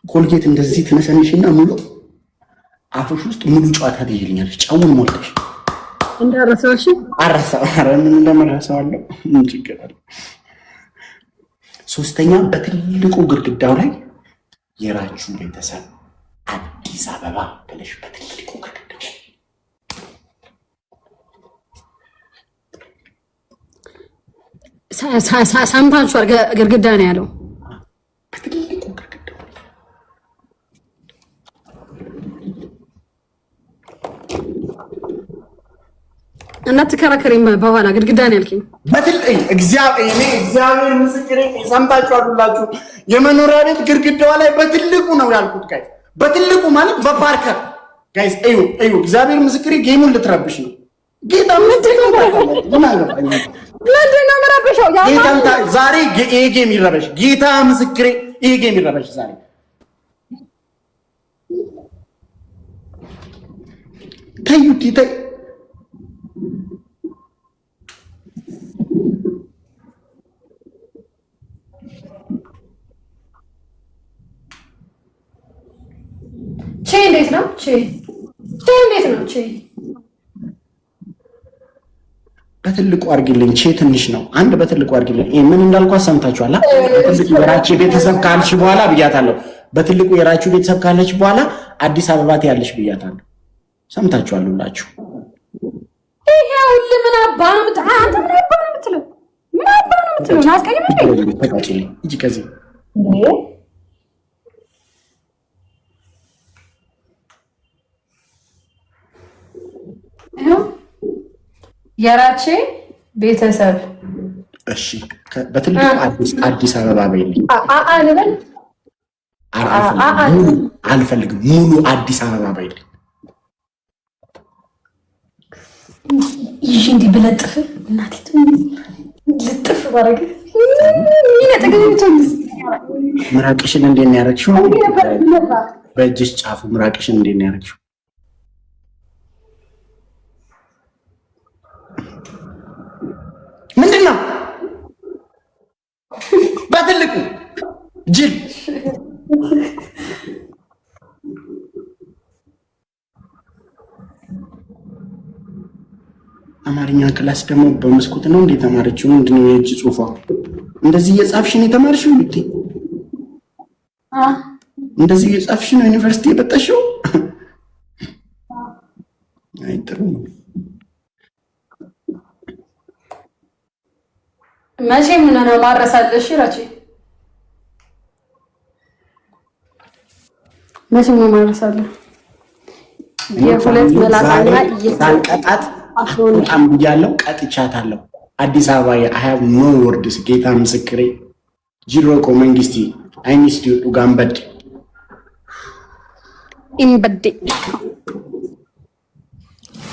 ኮልጌት እንደዚህ ትነሰንሽና ሙሉ አፍሽ ውስጥ ሙሉ ጨዋታ ትይልኛለሽ። ጫውን ሞልተሽ እንዳረሳሽ አረሳው። ኧረ ምን እንደመረሳዋለሁ ምን ችግር አለ? ሶስተኛ በትልቁ ግድግዳው ላይ የራችሁ ቤተሰብ አዲስ አበባ ብለሽ በትልቁ ግድግዳው ሳምታችኋል። ግድግዳ ነው ያለው። በትልቁ ግድግዳው እናትከራከሪም በኋላ ግድግዳ ነው ያልከኝ። እግዚአብሔር ምስክሬ ሰምታችኋል ሁላችሁ። የመኖሪያ ቤት ግድግዳዋ ላይ በትልቁ ነው ያልኩት ጋይስ። በትልቁ ማለት በፓርከር ጋይስ። እዩ እግዚአብሔር ምስክሬ ጌሙን ልትረብሽ ነው። ጌታ ምንድነው መረበሻው? ጌታ ዛሬ ይሄ ጌም ይረበሽ። ጌታ ምስክሬ ይሄ ጌም ይረበሽ ዛሬ። ታዩት እንዴት ነው? እንዴት ነው? በትልቁ አድርጊልኝ። ትንሽ ነው። አንድ በትልቁ አድርጊልኝ። ምን እንዳልኳት ሰምታችኋል? በትልቁ የራቺ ቤተሰብ ካልሽ በኋላ ብያታለሁ። በትልቁ የራቺ ቤተሰብ ካለች በኋላ አዲስ አበባ ትያለሽ ብያታለሁ። ሰምታችኋል ሁላችሁ። ይሄ ሁሉ ምን አባ ነው አንተ? ምን አባ ነው የምትለው? ምን አባ ነው የምትለው? ናስቀይም እንዴ? ተቃጭልኝ እንጂ ከዚህ የራቼ ቤተሰብ እሺ፣ በትልቁ አዲስ አበባ በይልኝ። አልፈልግም። ሙሉ አዲስ አበባ በይልኝ። ይሄ እንዲህ ብለጥፍ እናቴ ልጥፍ ባረግ ምራቅሽን እንዴት ነው ያደረግሽው? በእጅሽ ጫፉ ምራቅሽን እንዴት ነው ያደረግሽው? ምንድነው በትልቁ ጅል? አማርኛ ክላስ ደግሞ በመስኮት ነው እንዴ ተማረችው? ምንድነው የእጅ ጽሑፏ? እንደዚህ እየጻፍሽ ነው የተማርሽው? እንደዚህ እየጻፍሽ ነው ዩኒቨርሲቲ የበጠሽው? አይ ጥሩ ነው። መቼም ምን ነው ማረሳለሽ? ራቼ መቼም ነው ማረሳለሽ? የሁለት መላጣና እየታንቀጣት በጣም ብያለሁ። ቀጥቻታለሁ። አዲስ አበባ የአያብ ኖ ወርድስ ጌታ ምስክሬ ጂሮኮ መንግስቲ አይሚስ ዲዩ ኡጋምበድ ኢምበዴ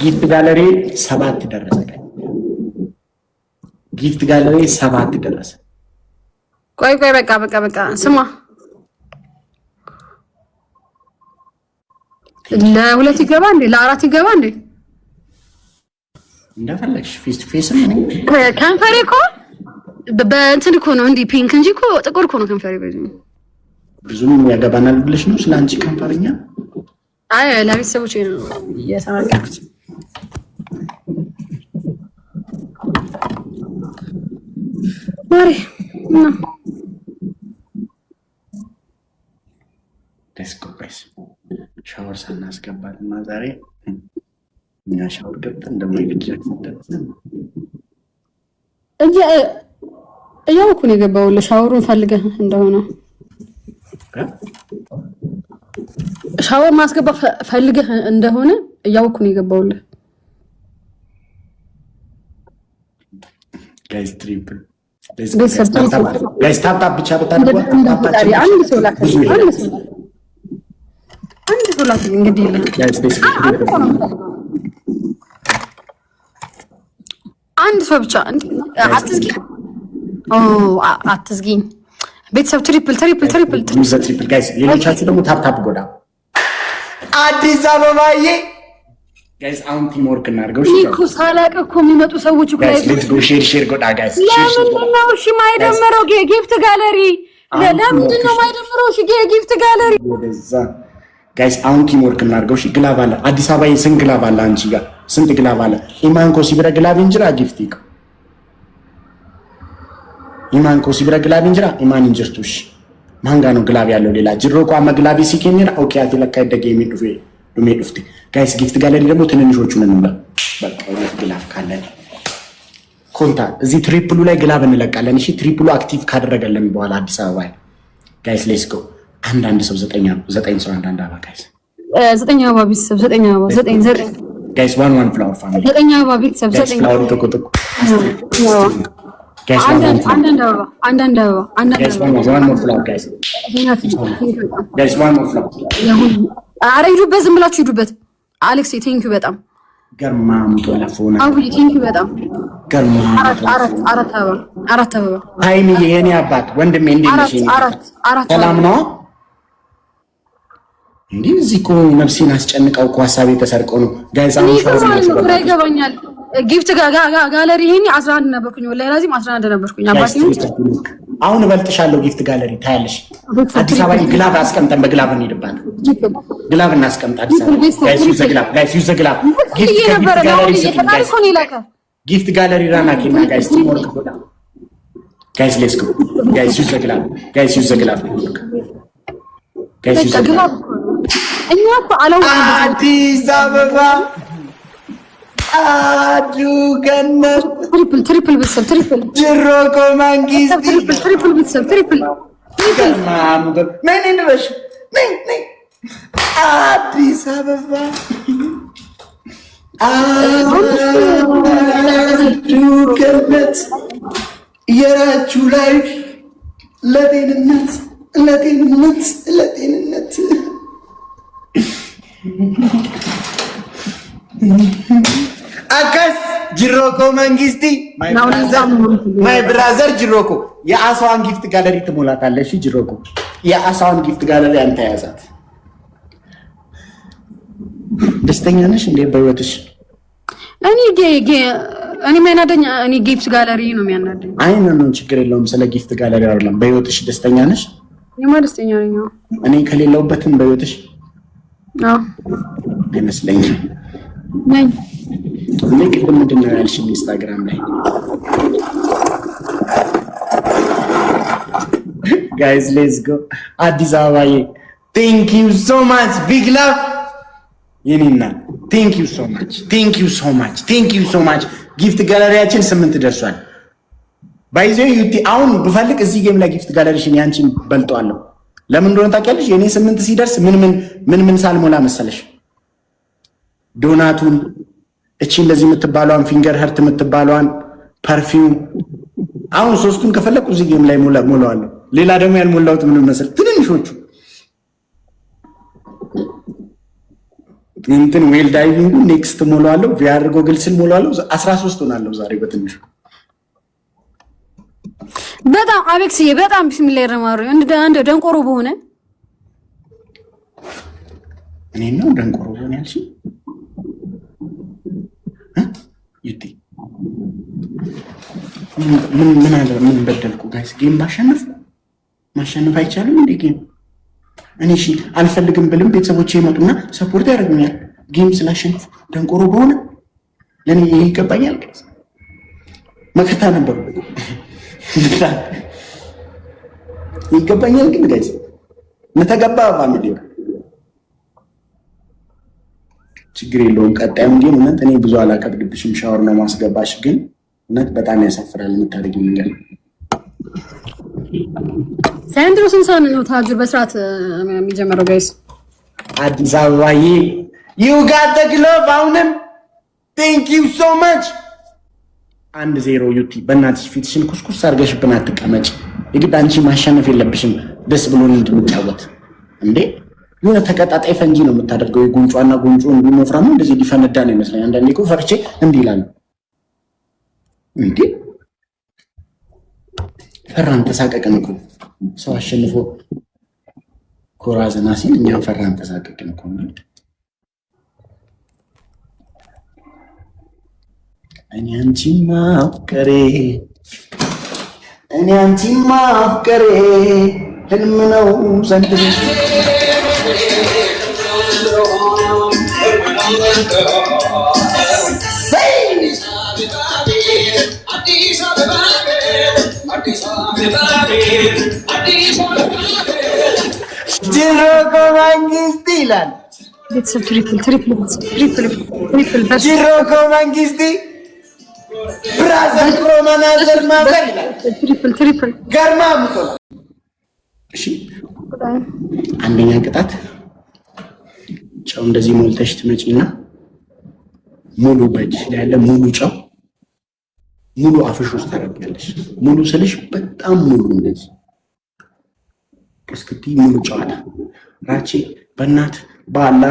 ጊፍት ጋለሪ 7 ደረሰ። ጊፍት ጋለሪ 7 ደረሰ። ቆይ በቃ ስማ፣ ለሁለት ይገባ እንዴ? ለአራት ይገባ እንዴ? እንደፈለግሽ ፌስ ቱ ፌስ ነው። ከንፈሬ እኮ በእንትን እኮ ነው እንዲህ ፒንክ እንጂ እኮ ጥቁር እኮ ነው ከንፈሬ። ብዙም ያገባናል ብለሽ ነው ስለ አንቺ ከንፈርኛ? አይ ለቤተሰቦቼ ነው እየተናገርኩት። ማሪ ደስቆይስ ሻወር ሳናስገባልና ዛሬ እኛ ሻወር ገብተን እንደማይግድጃክ ተደረሰን እያወኩ ነው የገባሁልህ። ሻወሩን ፈልገህ እንደሆነ ሻወር ማስገባ ፈልገህ እንደሆነ እያወኩ ነው የገባሁልህ። ጋይስ ትሪፕል ጋይስ ታፕ ብቻ በታደርጉ አንድ ሰው ላክ እንግዲህ አንድ ሰው ብቻ አትዝጊ። አትዝጊኝ ቤተሰብ ትሪፕል ጋይስ ሌሎቻችሁ ደግሞ ታፕ ጎዳ አዲስ አበባዬ ጋይስ አሁን ቲም ወርክ እናድርገው። እሺ እኮ ሳላቅ እኮ የሚመጡ ሰዎች እኮ ጋይስ ሌትስ ጎ ሼር ጎዳ ጋይስ ለምንድን ነው እሺ ማይደምረው ጊፍት ጋለሪ ለምንድን ነው ማይደምረው እሺ ጊፍት ጋለሪ ወደዛ ጋይስ አሁን ቲም ወርክ እናድርገው። እሺ ግላብ አለ አዲስ አበባዬ ስንት ግላብ አለ አንቺ ጋር ስንት ግላብ አለ ኢማንኮ ሲብረ ግላብ እንጅራ ጊፍት ይቅ ኢማንኮ ሲብረ ግላብ እንጅራ ኢማን እንጅርቱሽ ማንጋ ነው ግላብ ያለው ሌላ ጅሮ ቋ መግላቢ ሲከኝራ ኦኬ አትለካ ደገ የሚዱፌ ዱሜ ዱፍቲ ጋይስ ጊፍት ጋለሪ ደግሞ ትንንሾቹን እንብላ በቃ ወለት ግላብ ካለን ኮንታ እዚህ ትሪፕሉ ላይ ግላብ እንለቃለን። እሺ ትሪፕሉ አክቲቭ ካደረገልን በኋላ አዲስ አበባ ጋይስ ሌትስ ጎ አንድ ሰው 9 ሰው አንድ አበባ ጋይስ 9 አበባ ቤተሰብ 9 አበባ 9 ጋይስ ዋን ፍላወር ፋሚሊ 9 አበባ ቤተሰብ 9 ፍላወር ተቆጥቁ ጋይስ አንድ አበባ ጋይስ ዋን ሞር ፍላወር ጋይስ ዋን ሞር ፍላወር ኧረ ሂዱበት ዝም ብላችሁ ሂዱበት። አሌክስ ቴንክ ዩ በጣም ገርማም ቶለፎና አውይ ቴንክ ዩ በጣም ገርማም አራት አበባ ሃይሚ የኔ አባት ወንድሜ እንዴት ነሽ? አራት ሰላም ነው እንዴ? እዚህ እኮ ነፍሴን አስጨንቀው እኮ ሀሳቤ ተሰርቀው ነው ጋይስ። አሁን ግራ ይገባኛል። ጊፍት ጋለሪ ይሄን 11 ነበርኩኝ ወላሂ ላዚም 11 ነበርኩኝ። አባቴ አሁን እበልጥሻለሁ። ጊፍት ጋለሪ ታያለሽ። አዲስ አበባ ግላብ አስቀምጠን በግላብ እንሄድባት። ግላብ እናስቀምጥ አዲስ አበባ ጋይስ ዩዘ ግላብ ጊፍት ጋለሪ ራና ኪና ጋይስ ቲምወርክ ጎዳ ጋይስ ሌትስ ጎ ጋይስ ዩዘ ግላብ እኛ እኮ አዲስ አበባ አዱ ገነት ትሪፕል ቤተሰብ ትሪፕል ጅሮ ኮማንጊስ ትሪፕል ቤተሰብ ትሪፕል ገርማም ምን እንበሽ አዲስ አበባ አዱ ገነት የራችሁ ላይ ለጤንነት አካስ ጅሮኮ መንግስቲ ማይ ብራዘር ጅሮኮ የአሳዋን ጊፍት ጋለሪ ትሞላታለሽ። ጅሮኮ የአሳዋን ጊፍት ጋለሪ አንተ ያዛት። ደስተኛ ነሽ እንዴ በህይወትሽ? እኔ ማይናደኝ እኔ ጊፍት ጋለሪ ነው የሚያናደኝ። አይ ነው ችግር የለውም። ስለ ጊፍት ጋለሪ አይደለም። በህይወትሽ ደስተኛ ነሽ? እኔማ ደስተኛ ነኝ። እኔ ከሌለውበትም በህይወትሽ አይመስለኝም ነኝ። እኔ ቅድም ምንድን ነው ያልሽኝ ኢንስታግራም ላይ ጋይስ ሌትስ ጎ አዲስ አበባዬ ቴንክ ዩ ሶ ማች ቢግ ላቭ የኔና ቴንክ ዩ ሶ ማች ጊፍት ጋለሪያችን 8 ደርሷል። ባይዘ ዩቲ አሁን ብፈልግ እዚህ ጌም ላይ ጊፍት ጋለሪሽን ያንቺን በልጧለሁ። ለምን እንደሆነ ታውቂያለሽ? የኔ 8 ሲደርስ ምን ሳልሞላ መሰለሽ? ዶናቱን እቺ እንደዚህ የምትባለዋን ፊንገር ሀርት የምትባለዋን ፐርፊውም አሁን 3ቱን ከፈለኩ እዚህ ጌም ላይ ሞላዋለሁ። ሌላ ደግሞ ያልሞላሁት ምን መሰል ትንንሾቹ እንትን ዌል ዳይቪንግ ኔክስት ሞላዋለሁ። ቪአር ጎግልስን ሞላዋለሁ። 13 ሆናለሁ ዛሬ በትንሹ በጣም አቤክስዬ በጣም ቢስሚላህ ረማሩ እንደ ደንቆሮ በሆነ እኔ ነው ደንቆሮ በሆነ ያልሽ ዩቲ ምን አለ ምን በደልኩ ጋይስ? ጌም ማሸነፍ አይቻልም እንዴ ጌም? እኔ እሺ አልፈልግም ብልም ቤተሰቦቼ ይመጡና ሰፖርት ያደርጉኛል። ጌም ስላሸንፍ ደንቆሮ በሆነ ለኔ ይሄ ይገባኛል ጋይስ? መከታ ነበር ይገባኛል ግን ጋይስ ነተገባ ፋሚሊ ችግር የለውም። ቀጣዩን ጌም እውነት እኔ ብዙ አላከብድብሽም። ሻወር ነው ማስገባሽ፣ ግን እውነት በጣም ያሳፍራል የምታደርጊው ነገር። ሳይንድሮ ስንት ሰዓት ነው ታጁር በስርዓት የሚጀምረው ጋይስ? አዲስ አበባዬ ዩ ጋት ዘ ግሎቭ አሁንም ቴንክ ዩ ሶ ማች 1-0 ዩቲ በእናትሽ ፊትሽን ኩስኩስ አድርገሽብን አትቀመጭ። የግድ አንቺ ማሸነፍ የለብሽም ደስ ብሎን እንድንጫወት እንዴ። የሆነ ተቀጣጣይ ፈንጂ ነው የምታደርገው። የጉንጯና ጉንጩ እንዲሞፍራሙ እንደዚህ ሊፈነዳ ነው ይመስለኝ። አንዳንዴ እኮ ፈርቼ እንዲህ ይላል። እንዴ ፈራን ተሳቀቅን እኮ ሰው አሸንፎ ኮራ ዘና ሲል እኛም ፈራን ተሳቀቅን እኮ። እኔ አንቺን ማፍቀሬ ህልም ነው ዘንድሮ ጅሮኮ መንግስት ይላል። ጅሮኮ መንግስት ብራዘር ሮማናዘር ማዘር ይላል። ገርማ ሙቶ እሺ። አንደኛ ቅጣት ጨው እንደዚህ ሞልተሽ ትመጪና ሙሉ በእጅሽ ላይ ያለ ሙሉ ጨው ሙሉ አፍሽ ውስጥ ታደርጊያለሽ። ሙሉ ስልሽ በጣም ሙሉ እንደዚህ እስክቲ ሙሉ ጨዋታ ራቼ በእናት በአላ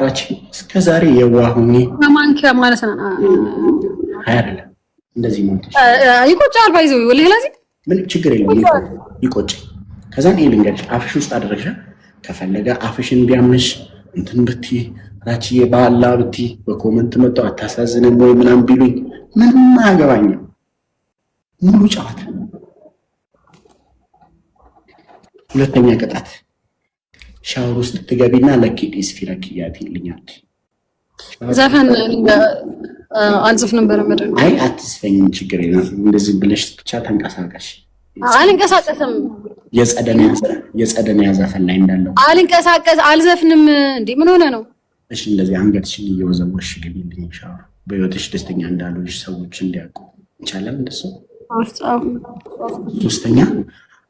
ራቼ እስከዛሬ የዋሁኝ ማንኪያ ማለት ነው አይደለም። እንደዚህ ሞልተሽ ይቆጫል። ባይዘው ወላሂ ላዚ ምን ችግር የለውም ይቆጭ። ከዛን ይሄ ልንገርሽ አፍሽ ውስጥ አደረግሽ። ከፈለገ አፍሽን ቢያምሽ እንትን ብትይ ራቺዬ በአላ ብትይ በኮመንት መጣው አታሳዝንም ወይ ምናምን ቢሉኝ ምንም አያገባኝም። ሙሉ ጨዋታ። ሁለተኛ ቅጣት ሻወር ውስጥ ትገቢና ለኪዲስ ፊራኪያት ይልኛል። ዘፈን አልጽፍ ነበር ማለት ነው። አይ አትስፈኝም፣ ችግር የለም። እንደዚህ ብለሽ ብቻ ተንቀሳቀሽ። አልንቀሳቀስም። የጸደኒያ ዘፈን ላይ እንዳለው አልንቀሳቀስ አልዘፍንም። እንዴ ምን ሆነ ነው? እሺ እንደዚህ አንገትሽን እየወዘወሽ ግቢልኝ ሻወር። በህይወትሽ ደስተኛ እንዳሉልሽ ሰዎች እንዲያውቁ ይቻላል እንደሱ። ሶስተኛ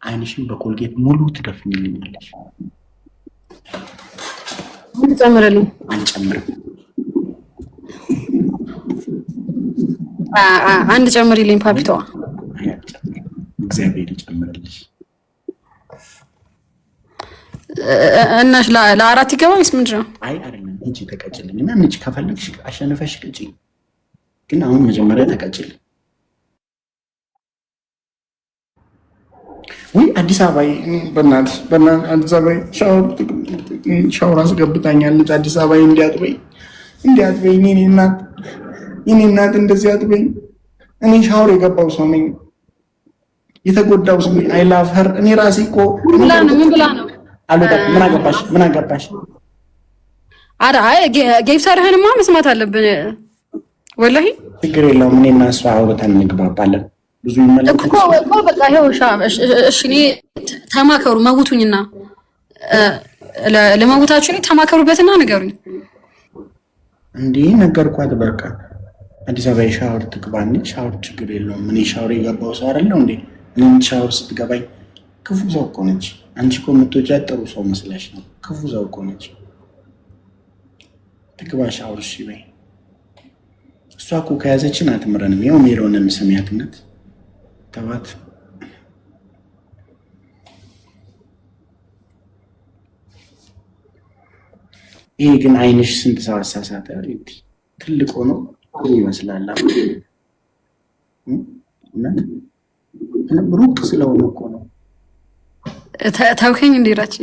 አይንሽን በኮልጌት ሙሉ ትደፍኝልኛለሽ። ምን ጨምረልኝ? አልጨምርም። አንድ ጨምሪልኝ ፓፒቷ። እግዚአብሔር ይጨምርልሽ። እናሽ ለአራት ይገባ ወይስ ምንድን ነው? አይ አይደለም፣ ሂጂ ተቀጭልኝ እና እንጂ ከፈለግሽ አሸንፈሽ ቅጪ። ግን አሁን መጀመሪያ ተቀጭልኝ። ወይ አዲስ አበባ በእናትሽ አዲስ አበባ ሻወር አስገብታኛለች። አዲስ አበባ እንዲያጥበኝ የኔ እናት እንደዚህ አጥበኝ። እኔ ሻወር የገባው ሰው ነኝ፣ የተጎዳው ሰው ነኝ። አይ ላቭ ሄር። እኔ ራሴ እኮ ምን ብላ ነው ምን አገባሽ? አረ አይ ጌፍታርህንማ መስማት አለብን። ወላሂ ችግር የለውም። እኔ እና እሷ አውርተን እንግባባለን። ብዙ ይመለከት እኮ በቃ ይኸው እሺ፣ እኔ ተማከሩ፣ መውቱኝና ለመውታችሁ እኔ ተማከሩበትና ንገሩኝ። እንዴ ነገርኳት። በቃ አዲስ አበባ ሻወር ትግባኝ። ሻወር ችግር የለውም። እኔ ሻወር የገባው ሰው አይደለሁ እንዴ? እኔ ሻወር ስትገባኝ ክፉ ሰው እኮ ነች። አንቺ እኮ የምትወጃት ጥሩ ሰው መስለሽ ነው። ክፉ ሰው እኮ ነች። ትግባ ሻወር እሺ በይ። እሷ እኮ ከያዘችን አትምረንም። ያው ሜሮንን ሰሚያትነት ተዋት። ይሄ ግን አይንሽ ስንት ሰው አሳሳተ። ትልቅ ሆኖ ይመስላል። ሩቅ ስለሆነ እኮ ነው። ታውከኝ እንዲራች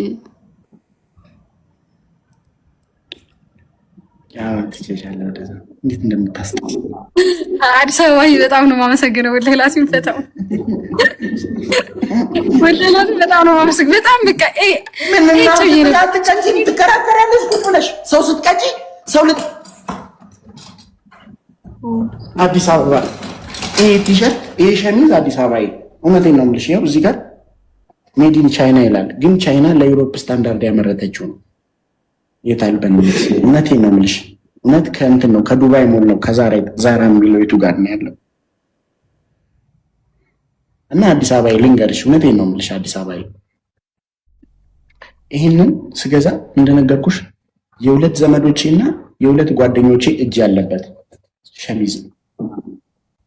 ያው ትችላለህ። ወደዛ እንዴት እንደምታስጠው አዲስ አበባ በጣም ነው የማመሰግነው። ወላሂ ላሲም ፈታው በጣም ነው የማመሰግነው። በጣም በቃ ትከራከራለሽ ቁጭ ብለሽ ሰው ስትቀጪ ሰው አዲስ አበባ ይሄ ቲሸርት ይሄ ሸሚዝ አዲስ አበባ እውነቴን ነው የምልሽ። ይኸው እዚህ ጋር ሜድ ኢን ቻይና ይላል፣ ግን ቻይና ለዩሮፕ ስታንዳርድ ያመረተችው ነው። የታል በእናትሽ? እውነቴን ነው የምልሽ። እውነት ከእንትን ነው ከዱባይ ሞል ነው ከዛራ የሚለው የቱ ጋር ነው ያለው? እና አዲስ አበባ ልንገርሽ፣ እውነቴን ነው የምልሽ። አዲስ አበባ ይሄንን ስገዛ እንደነገርኩሽ የሁለት ዘመዶቼና የሁለት ጓደኞቼ እጅ ያለበት ሸሚዝ ነው።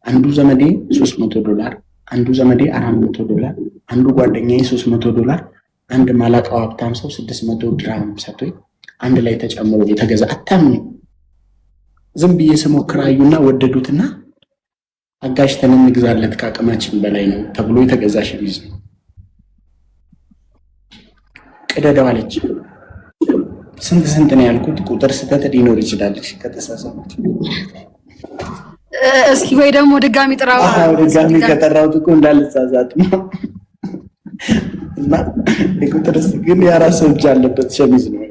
አንዱ ዘመዴ $300፣ አንዱ ዘመዴ $400፣ አንዱ ጓደኛዬ $300፣ አንድ ማላውቀው ሀብታም ሰው 600 ድርሃም ሰጥቶኝ አንድ ላይ ተጨምሮ የተገዛ። አታምኝ። ዝም ብዬ ስሞክር አዩና ወደዱትና አጋሽተን እንግዛለት ከአቅማችን በላይ ነው ተብሎ የተገዛ ሸሚዝ ነው። ቅደደው አለች። ስንት ነው ያልኩት? ቁጥር ስህተት ሊኖር ይችላል ከተሳሳትኩ። እስኪ ወይ ደግሞ ድጋሚ ጥራው። ድጋሚ ከጠራሁት እኮ እንዳልሳሳት ነው። እና የቁጥር ግን የአራት ሰው እጅ አለበት ሸሚዝ ነው።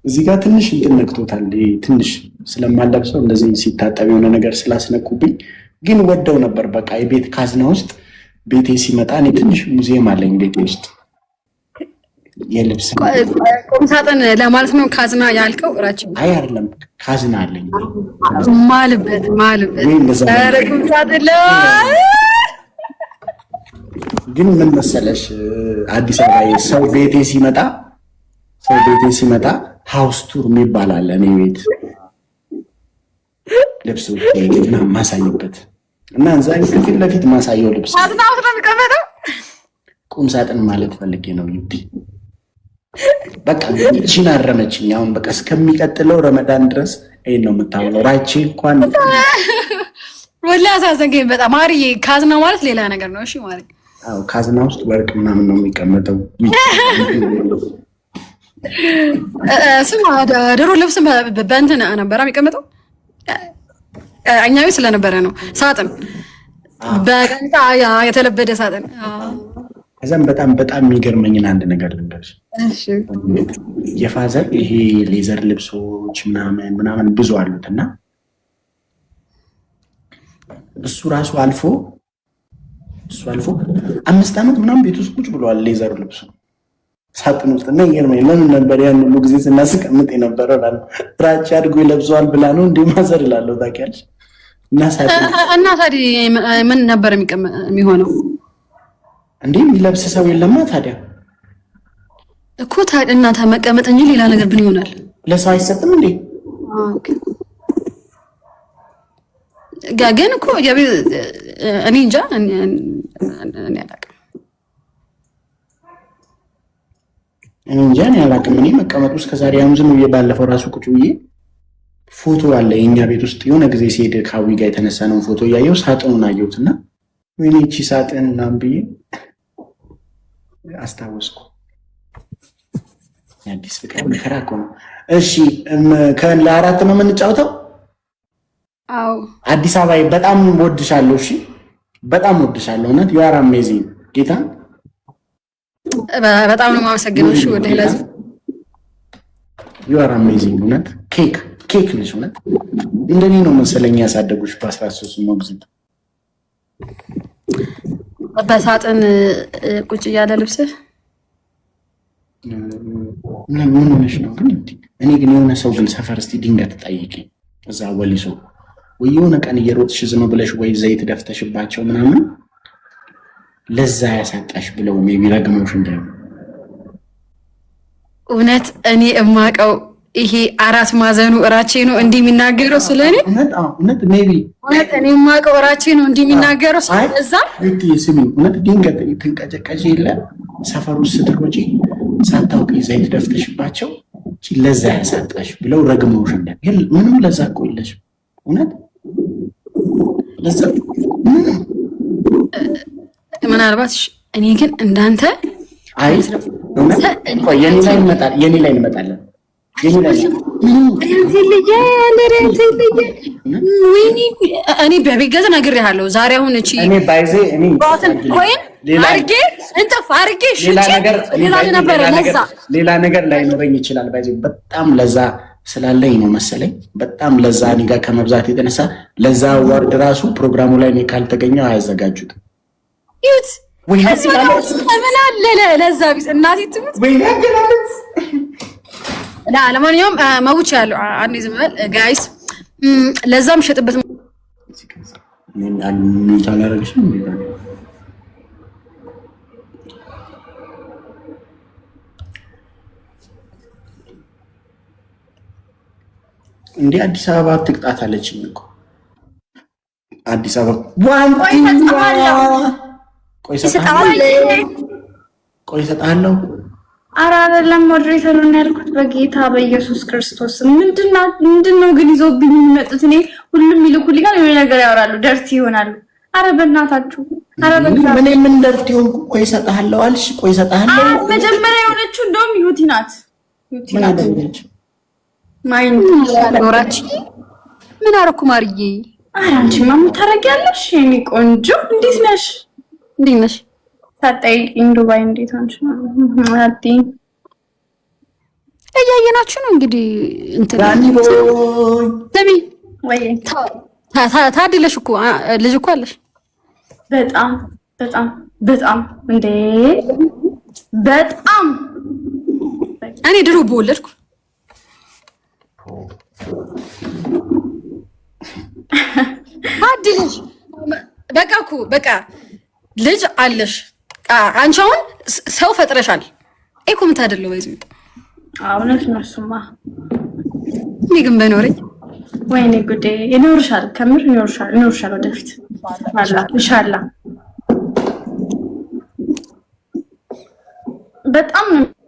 እዚህ ጋር ትንሽ እንትን ነክቶታል። ትንሽ ስለማለብሰው እንደዚህ ሲታጠብ የሆነ ነገር ስላስነኩብኝ፣ ግን ወደው ነበር። በቃ የቤት ካዝና ውስጥ ቤቴ ሲመጣ እኔ ትንሽ ሙዚየም አለኝ ቤቴ ውስጥ የልብስ ቁምሳጥን ለማለት ነው። ካዝና ያልከው እራችን? አይ አይደለም፣ ካዝና አለኝ ማልበት ኧረ ቁምሳጥን ግን ምን መሰለሽ አዲስ አበባ ሰው ቤቴ ሲመጣ ሃውስ ቱር የሚባል አለ። እኔ ቤት ልብስ እና ማሳየበት እና እዛ ፊት ለፊት ማሳየው ልብስ ቁም ሳጥን ማለት ፈልጌ ነው። ይዲ በቃ እቺን አረመችኝ። አሁን በቃ እስከሚቀጥለው ረመዳን ድረስ ይሄን ነው የምታውለው። ራቼ እንኳን ወላሂ አሳዘንከኝ በጣም ማርዬ። ካዝና ማለት ሌላ ነገር ነው። እሺ ማለት አዎ፣ ካዝና ውስጥ ወርቅ ምናምን ነው የሚቀመጠው። ስማ ድሮ ልብስ በእንትን ነበረ የሚቀመጠው እኛ ቤት ስለነበረ ነው። ሳጥን በጋንጣ የተለበደ ሳጥን። ከዛም በጣም የሚገርመኝን አንድ ነገር ልንገርሽ። የፋዘር ይሄ ሌዘር ልብሶች ምናምን ብዙ አሉት እና እሱ ራሱ አልፎ 5 ዓመት ምናምን ቤት ውስጥ ቁጭ ብሏል ሌዘር ልብሱ ሳጥን ውስጥ እና ይገርመኝ። ለምን ነበር ያን ሁሉ ጊዜ ስናስቀምጥ የነበረው? ራቻ አድጎ ይለብሰዋል ብላ ነው እንዴ ማዘር እላለሁ። ታውቂያለሽ? እና ታዲያ ምን ነበር የሚሆነው? እንዴ የሚለብስ ሰው የለማ ታዲያ እኮ ታዲያ እናታ መቀመጥ እንጂ ሌላ ነገር ምን ይሆናል? ለሰው አይሰጥም እንዴ? ግን እኮ እኔ እንጃ እኔ አላውቅም። እኔ መቀመጡ እስከዛሬ አሁን ዝም ብዬ ባለፈው ራሱ ቁጭ ብዬ ፎቶ አለ የእኛ ቤት ውስጥ የሆነ ጊዜ ሲሄድ ካዊ ጋር የተነሳ ነው ፎቶ እያየው ሳጥኑን አየሁትና ወይኔ እቺ ሳጥን ምናምን ብዬ አስታወስኩ። የአዲስ ፍቅር መከራ እኮ ነው። እሺ ለአራት ነው የምንጫወተው? አዎ አዲስ አበባ በጣም ወድሻለሁ። እሺ በጣም ወድሻለሁ። እውነት you are amazing ጌታ በጣም ነው የማመሰግነው። እሺ ወደ ሄላዝ you are amazing እውነት ኬክ ነሽ። እውነት እንደኔ ነው መሰለኝ ያሳደጉሽ በ13 ሞግዚት በሳጥን ቁጭ እያለ ልብስህ ምን ሆነሽ ነው? ግን እኔ ግን የሆነ ሰው ግን ሰፈር እስቲ ድንገት ጠይቂ እዛ ወሊሶ ወይ የሆነ ቀን እየሮጥሽ ዝም ብለሽ ወይ ዘይት ደፍተሽባቸው ምናምን ለዛ ያሳጣሽ ብለው ሜቢ ረግመውሽ እንዳይሆን። እውነት እኔ እማቀው ይሄ አራት ማዕዘኑ እራቼ ነው እንዲህ የሚናገረው ስለኔ። እውነት ሜቢ እውነት እኔ እማቀው እራቼ ነው እንዲህ የሚናገረው ስለዛ ስሚ፣ እውነት ድንገት ትንቀጨቀጭ የለ ሰፈር ውስጥ ስትሮጪ ሳታውቂ ዘይት ደፍተሽባቸው ለዛ ያሳጣሽ ብለው ረግመውሽ እንዳይሆን። ምንም ለዛ እኮ የለሽም እውነት ለዛ ምናልባት እኔ ግን እንዳንተ አይ እውነት የኔ ላይ እንመጣለን። እኔ በቤት ገዝ ነግሬሃለሁ። ዛሬ አሁን እቺ እኔ ባይዜ እኔ አርጌ እንጥፍ አርጌ ሌላ ነገር ላይኖረኝ ይችላል። ባይዜ በጣም ለዛ ስላለኝ ነው መሰለኝ። በጣም ለዛ እኔ ጋር ከመብዛት የተነሳ ለዛ ወርድ ራሱ ፕሮግራሙ ላይ እኔ ካልተገኘው አያዘጋጁትም። ይሁት ወይ ለዛ ቢስ እናቴ ትሙት ወይ ያገናለት ለማንኛውም መውጫ ያለው አንዴ ዝም በል ጋይስ። ለዛም ሸጥበት እንዴ አዲስ አበባ ትቅጣት አለችኝ እኮ አዲስ አበባ ቆይ ሰጣለሁ ኧረ አይደለም ሞዴሬተር ነው ያልኩት በጌታ በኢየሱስ ክርስቶስ። ምንድነው ግን ይዞብኝ የሚመጡት? እኔ ሁሉም ይልኩልኛል የሆነ ነገር ያወራሉ፣ ደርቲ ይሆናሉ። ኧረ በእናታችሁ ምን ደርቲ ሆንኩ? ቆይ እሰጥሃለሁ አልሽ። ቆይ እሰጥሃለሁ። መጀመሪያ የሆነችው እንደውም ዩቲ ናት። ምን አደረገች? ዶራች ምን አደረኩ ማርዬ? ኧረ አንቺማ ምን ታደርጊያለሽ የኔ ቆንጆ? እንዴት ነሽ? ሳትጠይቂኝ ዱባይ እንዴት ሆንሽ? እያየናችሁ ነው እንግዲህ እንትን ለሚ ወይ ታድለሽ እኮ ልጅ እኮ አለሽ። በጣም በጣም በጣም እንዴ በጣም እኔ ድሮ በወለድኩ አድልሽ በቃ እኮ በቃ ልጅ አለሽ። አንቺ አሁን ሰው ፈጥረሻል። እኮ ምታደለው ወይስ እውነት ነው እሱማ። እኔ ግን በኖረኝ ወይኔ ጉዴ ይኖርሻል፣ ከምር ይኖርሻል ወደፊት ኢንሻአላህ። በጣም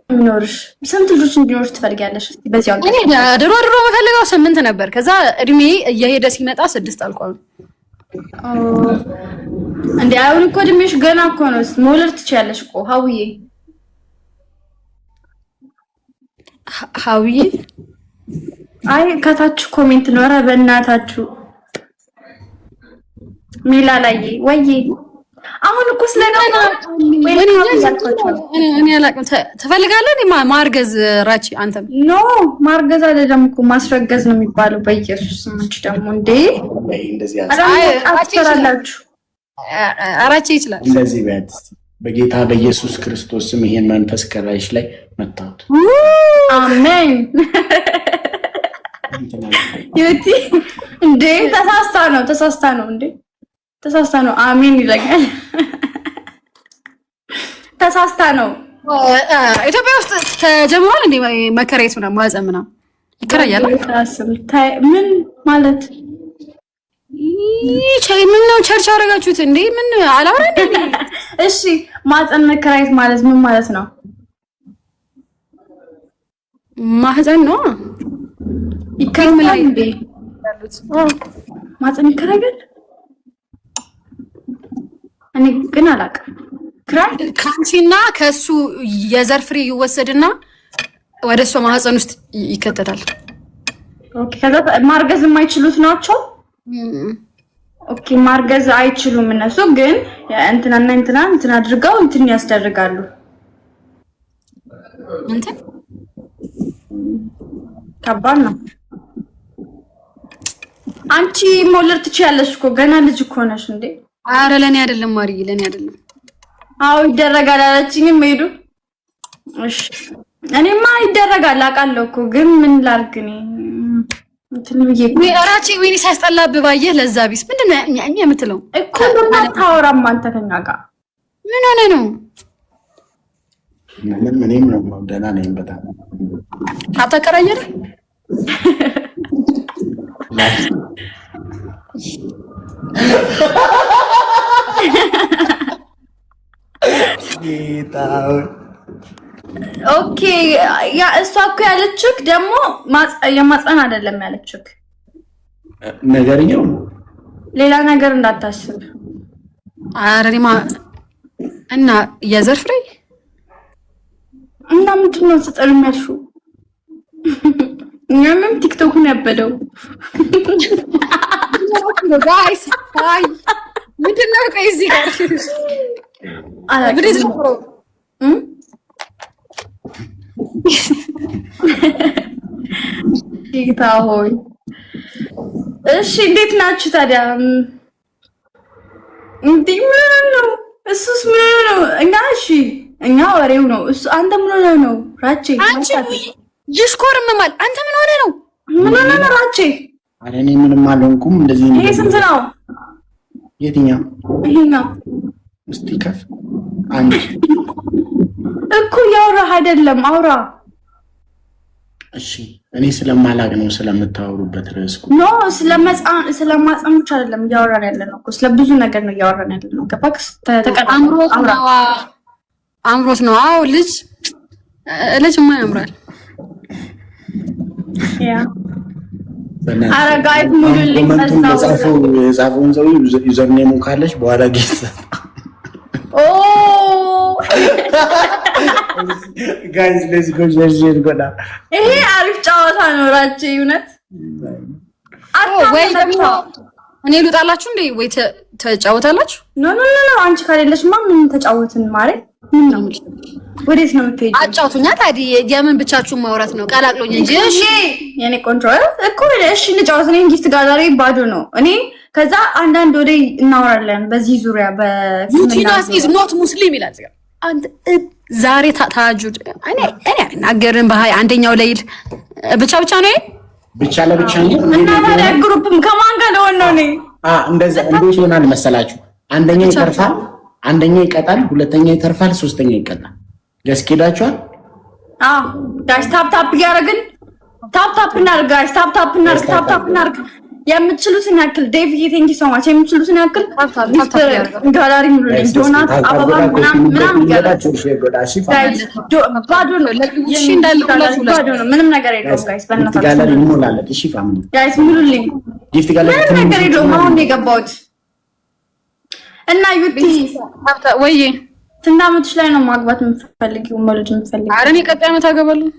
የሚኖርሽ ስንት ልጆች እንዲኖርሽ ትፈልጊያለሽ? በዚያው እኔ ድሮ የምፈልገው 8 ነበር። ከዛ እድሜ እየሄደ ሲመጣ 6 አልቋል። እንዴ አሁን እኮ እድሜሽ ገና እኮ ነው። መውለድ ትችያለሽ እኮ ሀውዬ። አይ ከታች ኮሜንት ነው። ኧረ በእናታችሁ ሜላ ላይ ወይ አሁን እኮ ስለጋና እኔ አላውቅም። ትፈልጋለህ እኔ ማርገዝ? ራቺ አንተም ኖ ማርገዝ አይደለም እኮ ማስረገዝ ነው የሚባለው። በኢየሱስ ስም አንቺ ደግሞ እንዴ አትሰራላችሁ። አራቺ ይችላል እንደዚህ ቢያንስ በጌታ በኢየሱስ ክርስቶስ ስም ይሄን መንፈስ ከላይሽ ላይ መታወት። አሜን። ዩቲ እንዴ ተሳስታ ነው እንዴ ተሳስታ ነው። አሜን ይለኛል። ተሳስታ ነው። ኢትዮጵያ ውስጥ ተጀምሯል እንዴ መከራየት ምናምን ማህፀን ምናምን ይከራያል? ምን ማለት ምን ነው? ቸርች አደረጋችሁት እንዴ? ምን አላወራ እንዴ? እሺ ማህፀን መከራየት ማለት ምን ማለት ነው? ማህፀን ነው ይከራያል እንዴ? ማህፀን ይከራያል? እኔ ግን አላውቅም። ከአንቺና ከሱ የዘር ፍሬ ይወሰድና ወደ እሷ ማህፀን ውስጥ ይከተታል። ኦኬ ከዛ ማርገዝ የማይችሉት ናቸው። ኦኬ ማርገዝ አይችሉም እነሱ ግን እንትናና እንትና አድርገው እንትን ያስደርጋሉ። እንትን ከባድ ነው። አንቺ መውለድ ትችያለሽ እኮ ገና ልጅ እኮ ነሽ እንዴ? አረ ለኔ አይደለም ማሪ፣ ለኔ አይደለም። አዎ ይደረጋል አላችኝም ሄዱ። እሺ እኔማ ይደረጋል አውቃለሁ እኮ ግን ምን ላድርግ እኔ እንትን ብዬ ወይ አራቺ ወይኔ ሲያስጠላብህ ባየህ ለዛ ቢስ ምንድነው እኛ የምትለው እኮ ምን አታወራም አንተ ከኛ ጋር ምን ሆነ ነው? እኔም ነው ደህና ነኝ በጣም አታከራየር ኦኬ ያ እሷ እኮ ያለችክ ደግሞ የማጸን አይደለም ያለችክ ነገርኛው ሌላ ነገር እንዳታስብ። አረሪማ እና የዘር ፍሬ እና ምንድነው ስጠል የሚያልሹ እኛም ቲክቶክን ያበደው ጋይስ አይ ምንድነው ቆይ እዚህ ጋር አላውቅም ጌታ ሆይ እሺ እንዴት ናችሁ ታዲያ? እንዴ ምን ነው እሱስ ምን ነው? እኛ ወሬው ነው እሱ። አንተ ምን ሆነህ ነው ራቼ? አንቺ ይሽኮርምማል። አንተ ምን ሆነህ ነው? ምን ሆነህ ነው ራቼ? አረ እኔ ምንም አልሆንኩም። እንደዚህ ነው። ይሄ ስንት ነው? የትኛው? ይሄኛው እስቲ ከፍ አንቺ እኮ ያወራህ አይደለም አውራ። እሺ እኔ ስለማላቅ ነው ስለምታወሩበት ርዕስ ኖ ስለማጻን ብቻ አይደለም እያወራን ያለነው እኮ ስለ ብዙ ነገር ነው እያወራን ያለነው። ገባክ? አምሮት ነው። አዎ ልጅ ልጅማ ያምራል። ያ አረጋይ ሙሉልኝ ተጻፈው የጻፈውን ሰው ዩዘር ኔም ካለሽ በኋላ ጌት ጋይስ ሌትስ ጎ ጀርጀር ጎዳ። ይሄ አሪፍ ጨዋታ ነው ራቼ እውነት። ወይ ደግሞ እኔ ልውጣላችሁ እንዴ ወይ ተጫወታላችሁ? ኖ አንቺ ካለለሽ ምን ተጫወትን ማለት ምን ነው? ወዴት ነው የምትሄጂው? አጫውቱኛ ታዲያ የምን ብቻችሁን ማውራት ነው? ቀላቅሎኝ እንጂ እሺ የኔ ቆንጆ እኮ እሺ ልጫወት። እኔ ጊፍት ጋላሪ ባዶ ነው። እኔ ከዛ አንዳንድ ወደ እናወራለን በዚህ ዙሪያ ዩቲናስ ኢዝ ኖት ሙስሊም ይላል። አንተ ዛሬ ታጁድ እኔ አናገርን በሃይ አንደኛው ለይል ብቻ ነው ብቻ ለብቻ ነው እና ታዲያ ግሩፕም ከማን ጋር ነው እኔ እንደዛ እንዴት ይሆናል መሰላችሁ? አንደኛ ይተርፋል፣ አንደኛ ይቀጣል፣ ሁለተኛ ይተርፋል፣ ሶስተኛ ይቀጣል። ያስኬዳችኋል? ጋይስ ታፕ ያረግን ታፕ እናርግ ጋይስ ታፕ እናርግ የምትችሉትን ያክል ዴቭ ቴንክ ዩ ሶ ማች የምትችሉትን ያክል ጋላሪ ሙሉ ዶናት አበባ ምናምን ያላችሁ ባዶ ነው እሺ እንዳለ ሁላችሁ ባዶ ነው ምንም ነገር የለውም ጋይስ በእናታችሁ ጋላሪ ሙሉላለት እሺ ፋሚሊ ጋይስ ሙሉልኝ ጊፍት ጋላሪ ምንም ነገር የለውም አሁን ነው የገባሁት እና ዩቲ ወይ ስንት ዓመትሽ ላይ ነው ማግባት የምትፈልጊው መውለድ የምትፈልጊው? ኧረ እኔ ቀጣይ ዓመት አገባለሁ።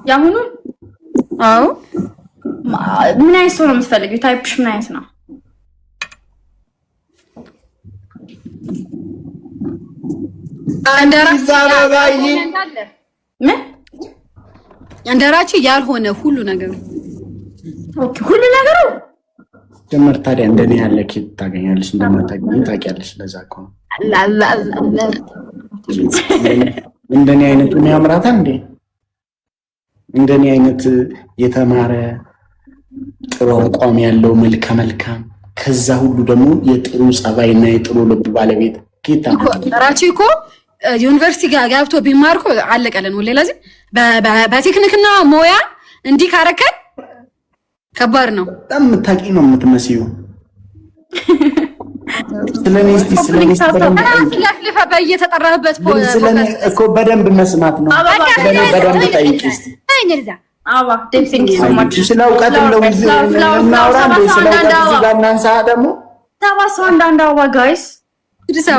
ያሁኑ አዎ ምን አይነት ሰው ነው የምትፈልጊው? ታይፕሽ ምን አይነት ነው? እንደራቺ ያልሆነ ሁሉ ነገሩ ኦኬ ሁሉ ነገሩ ጀመር ታዲያ እንደኔ ያለ ኪት ታገኛለሽ እንደማታገኝ ታውቂያለሽ። ለዛ እኮ እንደኔ አይነቱን ያምራታ እንዴ እንደኔ አይነት የተማረ ጥሩ አቋም ያለው መልካም ከዛ ሁሉ ደግሞ የጥሩ ጸባይና የጥሩ ልብ ባለቤት ኪታ ራቺ እኮ ዩኒቨርሲቲ ጋር ገብቶ ቢማር እኮ አለቀለን። ወለ ለዚህ በቴክኒክና ሞያ እንዲህ ካረከን ከባድ ነው። በጣም የምታውቂ ነው የምትመስዩ። ስለኔ ስለፍልፈ በየተጠራህበት ስለኔ እኮ በደንብ መስማት ነው። በደንብ ጠይቂ እስቲ አባ ቴንክ ዩ ሶ ማች ስለ እውቀት እናውራ እንደ ስለ እውቀት እዚህ ጋር እናንሳ ደግሞ ታባስ አንዳንድ አባ ጋይስ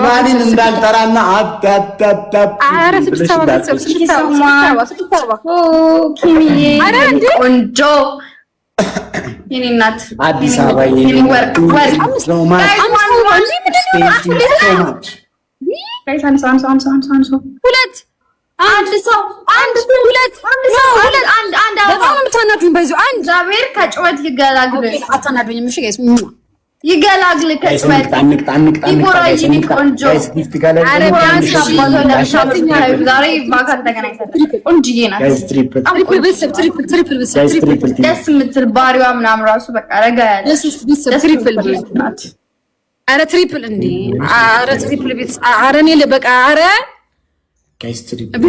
ማንን እንዳልጠራና አዳዳዳብ ቆንጆ የኔ እናት አዲስ አበባ የኔ ወርቅ ሁለት አንድ ሰው በጣም የምታናዱኝ በዚሁ አንድ እግዚአብሔር ከጭወት ይገላግል። አታናዱኝም። እሺ ጋይስ ይገላግል ከጭወት ቆንጆ ዛሬ ባካል ተገናኝተን ቆንጆዬ ናት። ትሪፕል ደስ የምትል ባሪዋ ምናምን ራሱ በቃ ረጋ ያለ ትሪፕል ናት። ኧረ ትሪፕል እንዴ! ኧረ ትሪፕል ቤት ኧረ እኔ በቃ ኧረ ጋይስ ትሪፕል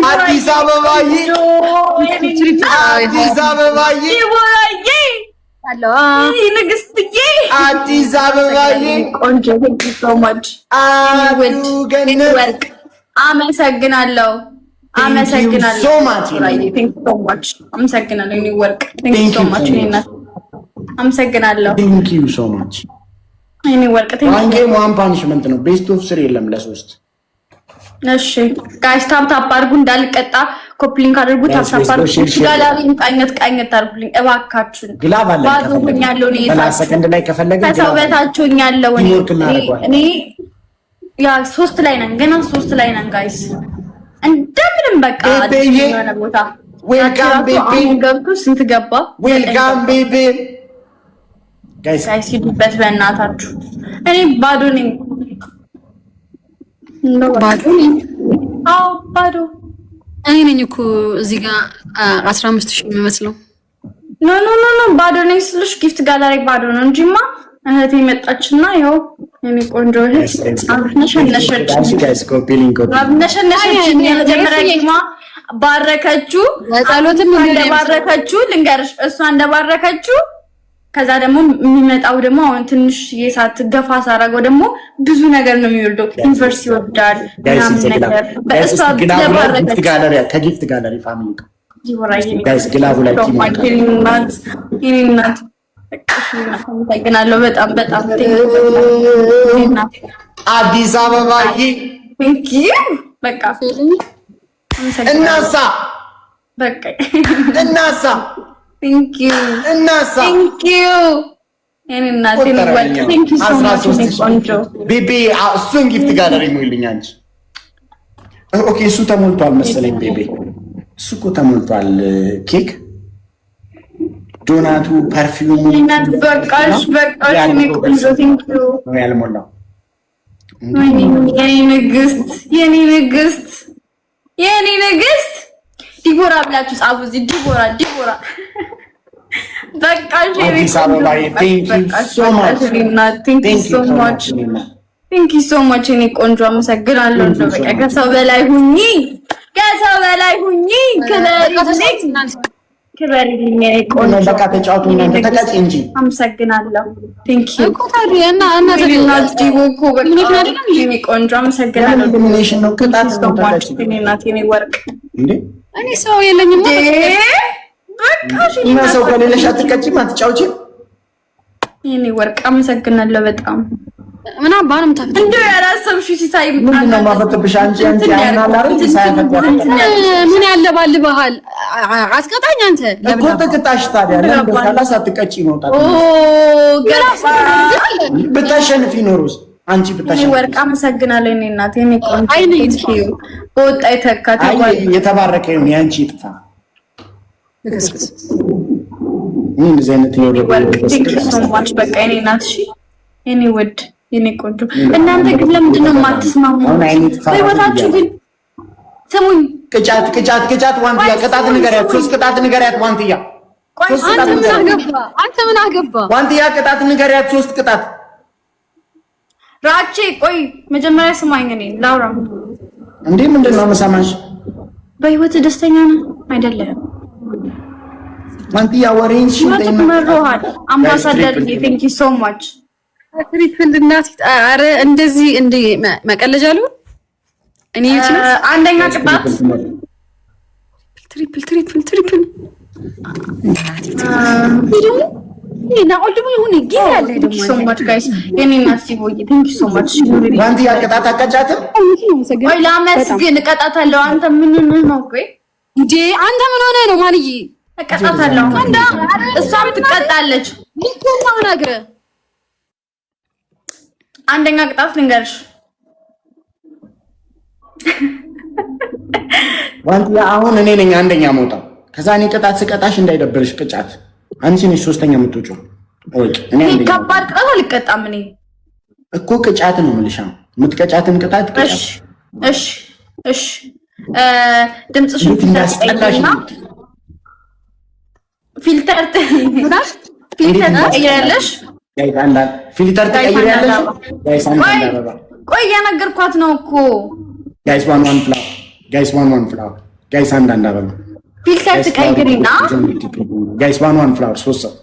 አዲስ አበባዬ አዲስ አበባዬ ንግስትዬ አዲስ አበባዬ ቆንጆ ሶማች ወርቅ አመሰግናለሁ አመሰግናለሁ ወርቅ አመሰግናለሁ እኔ ወርቅ ዋን ጌም ዋን ፓኒሽመንት ነው። ቤስት ኦፍ 3 የለም ለሶስት። እሺ ጋይስ ታፕ አድርጉ እንዳልቀጣ ኮፕሊንግ አድርጉ። ታፕ አድርጉ ጋላሪ ቃኘት አድርጉልኝ እባካችሁን። ግላብ አለ ባዶኝ ያለው ነው የታ ሰከንድ ላይ ከፈለገ ከሰውበታችሁኝ ያለው እኔ ያ 3 ላይ ነን ገና 3 ላይ ነን ጋይስ እንደምንም በቃ የሆነ ቦታ ዌልካም ቤቢ ገብቱ ስንት ገባ ዌልካም ቤቢ ጋይስ ሂዱበት በእናታችሁ። እኔ ባዶ ነኝ ባዶ እኔ ነኝ እኮ እዚህ ጋር 15000 የሚመስለው ኖ ባዶ ነኝ ስልሽ ጊፍት ጋላሪ ባዶ ነው እንጂማ እህቴ መጣችና ያው የኔ ቆንጆ እህት አብነሸነሸች የመጀመሪያ ጊዜማ ባረከችው። ጸሎትም እንደባረከችው ልንገርሽ እሷ እንደባረከችው ከዛ ደግሞ የሚመጣው ደግሞ አሁን ትንሽ የሳት ገፋ ሳረገው ደግሞ ብዙ ነገር ነው የሚወርደው። ዩኒቨርሲቲ ይወርዳል ምናምን ነገር በእሷ ጊፍት ጋለሪ ከጊፍት ጋለሪ ፋሚሊ ጋይስ ግላቡ ላይ እናት አመሰግናለሁ በጣም በጣም አዲስ አበባ ቴንክ ዩ በቃ እናሳ በቃ እናሳ ቴንክ ዩ እናሳ ቴንክ ዩ እናቴ ነው ቴንክ ዩ ሶ ማች ቆንጆ ቤቢ እሱን ጊፍት ጋለሪ ሙይልኝ አንቺ ኦኬ እሱ ተሞልቷል መሰለኝ ቤቢ እሱ እኮ ተሞልቷል ኬክ ዶናቱ ፐርፊውሙ እናት በቃሽ እኔ ቆንጆ ቴንክ ዩ ነው ያልሞላው የኔ ንግስት ዲቦራ ብላችሁ ጻፉ እዚህ ዲቦራ በቃሽ አዲስ አበባ ቴንክ ዩ ሶ ማች እኔ ቆንጆ አመሰግናለሁ በቃ ከሰው በላይ ሁኚ ክበሪልኝ ቆንጆ በቃ ተጫውቱ እናንተ ተቀጭ እንጂ አመሰግናለሁ ቴንክ ዩ እኮ ታዲያ እና ዲቦኮ በቃ እኔ ቆንጆ አመሰግናለሁ ዶሚኔሽን ነው ቅጣት ነው ተቀጭ እኔ ወርቅ እንዴ እኔ ሰው የለኝም በቃ እና ሰው ከሌለሽ አትቀጭም አትጫውቺም እኔ ወርቅ አመሰግናለሁ በጣም ምና ባንም ታፈተ እንደው ያላሰብሽ ሲሳይ ምንድን ነው ማፈተብሽ አንቺ ያናላሪ ሲሳይ ምን ያለ ባልበሃል አስቀጣኝ አንተ እኮ ተቀጣሽ ታዲያ ለምን ካላስ አትቀጪ መውጣት ብታሸንፊ ኖሮስ አንቺ ብታሸንፊ ወርቅ አመሰግናለሁ እኔ እናቴ እኔ ቆንጆ አይኔ ወጣ ይተካ የተባረከ ይሁን ያንቺ ይጥፋ ምን ዘይነት ይወርድ ቴንክ ዩ ሶ ማች በቃ እኔ እናትሽ እኔ ወድ የኔ ቆንጆ እናንተ ግን ለምንድን ነው የማትስማሙ? በህይወታችሁ ግን ስሙኝ። ቅጫት ዋንትያ ቅጣት ንገሪያት፣ 3 ቅጣት ንገሪያት ዋንትያ። አንተ ምን አገባ ዋንትያ ቅጣት ንገሪያት፣ 3 ቅጣት። ራቼ ቆይ መጀመሪያ ስማኝ፣ እኔ ላውራ እንዴ። ምንድን ነው የምሰማሽ? በህይወት ደስተኛ ነህ አይደለም? ዋንትያ ወሬን ሽንጠኝ መሮሃል። አምባሳደር ቴንክ ዩ ሶ ማች ትሪፕል እናት አረ እንደዚህ እንደ መቀለጃ አሉ። እኔ አንደኛ ቅጣት ትሪፕል እና ኦልድሙ ይሁን ጊዜ አለ ደግሞ ሶ ማች ጋይስ የኔ እናት ሲቦይ ቴንክ ዩ ሶ ማች ዋንት ያቀጣታ አቀጫትም ወይ ላመስግን እቀጣታለሁ። አንተ ምን ነው ቆይ እንዴ አንተ ምን ሆነ ነው ማንዬ? እቀጣታለሁ። እሷም ትቀጣለች። ልትሆን አግረ አንደኛ ቅጣት ልንገርሽ ዋንት አሁን እኔ ነኝ አንደኛ ሞጣው። ከዛ እኔ ቅጣት ስቀጣሽ እንዳይደብርሽ ቅጫት አንቺ ነሽ ሶስተኛ የምትወጪው። ኦኬ እኔ አንደኛ ከባድ ቅጣት አልቀጣም እኔ እኮ ቅጫት ነው የምልሽ። የምትቀጫትን ቅጣት ቅጫት። እሺ ድምጽሽን ፊልተር ትቀይሪያለሽ። ፊልተር ትቀይሪያለሽ። ቆይ የነገርኳት ነው እኮ ጋይስ ዋን ፍላወር ጋይስ ዋን ፍላወር ጋይስ አንድ አበባ ፊልተር ትቀይሪና ጋይስ ዋን ፍላወር 3 ሰው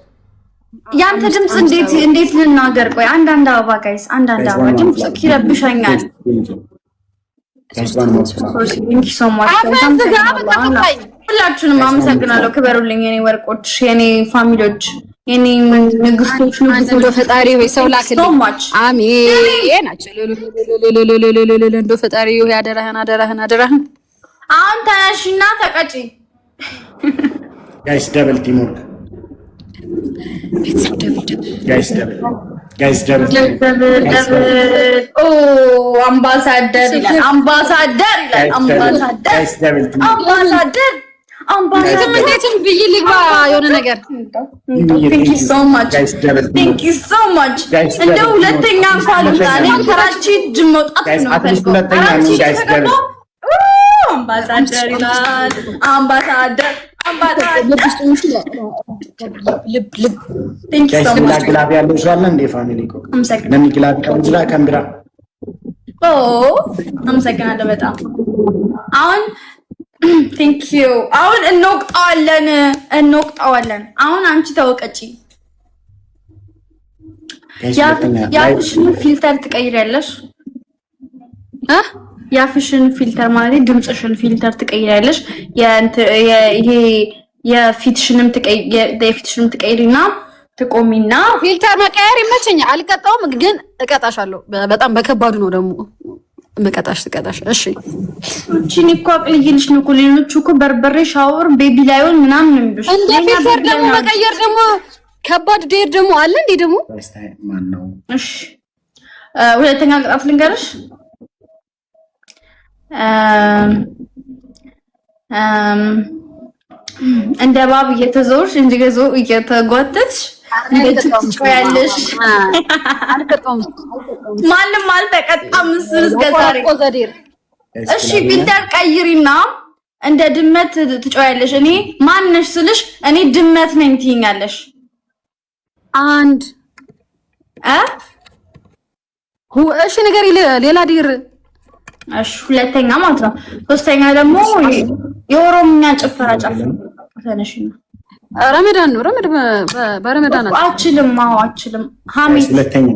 ያንተ ድምጽ እንዴት ልናገር? ቆይ አንድ አበባ ጋይስ አንድ አበባ ድምጽ ይረብሻኛል። ሁላችሁንም አመሰግናለሁ። ክበሩልኝ የኔ ወርቆች፣ የኔ ፋሚሊዎች፣ የኔ ንግስቶች። እንደው ፈጣሪ ወይ ሰው ላክልኝ። አሜን ናቸው። እንደው ፈጣሪ ወይ አደራህን። አሁን ተነሽና ተቀጪ ጋይስ። ደብል ቲሞርክ ጋይስ ደብል ኦ አምባሳደር ይላል። እንዴትም ብዬ ልግባ የሆነ ነገር። ቴንክ ዩ ሶ ማች እንደው ሁለተኛ እንኳን ዛሬ ከራቺ ጅም መውጣት ነው ፈልገው። አምባሳደር ይላል። አምባሳደር ልብ ቴንክ ዩ ሶ ማች ግላብ ያለው ሰው አለ እንደ ፋሚሊ እኮ ለምን ግላብ ከንዝራ ከምብራ አመሰግናለሁ በጣም አሁን ቴንክ ዩ አሁን እንወቅጣዋለን። አሁን አንቺ ተወቀጪ ያፍሽን ፊልተር ትቀይሪያለሽ ያፍሽን ፊልተር ማለት ድምጽሽን ፊልተር ትቀይሪያለሽ ይሄ የፊትሽንም ትቀይሪና ትቆሚና ፊልተር መቀየር ይመቸኛል አልቀጣውም ግን እቀጣሻለሁ በጣም በከባዱ ነው ደግሞ መቀጣሽ ትቀጣሽ እሺ እቺን እኮ አቅልይልሽ ነው ሌሎቹ እኮ በርበሬ ሻወር ቤቢ ላይሆን ምናምን ነው የሚሉሽ እንደ ፊልተር ደግሞ መቀየር ደግሞ ከባድ ዴር ደግሞ አለ እንዴ ደግሞ እሺ ሁለተኛ ቅጣት ልንገርሽ እንደ ባብ እየተዞርሽ እንዲገዞ እየተጓተትሽ እንዴትትቆያለሽ ማንም አልተቀጣም እስከዛሬ እሺ ፊልተር ቀይሪና እንደ ድመት ትጮያለሽ እኔ ማንነሽ ስልሽ እኔ ድመት ነኝ ትይኛለሽ አንድ እሺ ነገር ሌላ ዲር እሺ ሁለተኛ ማለት ነው ሶስተኛ ደግሞ የኦሮምኛ ጭፈራ ተነሽና ረመዳን ነው በረመዳን አችልም ሀሜት ሁለተኛ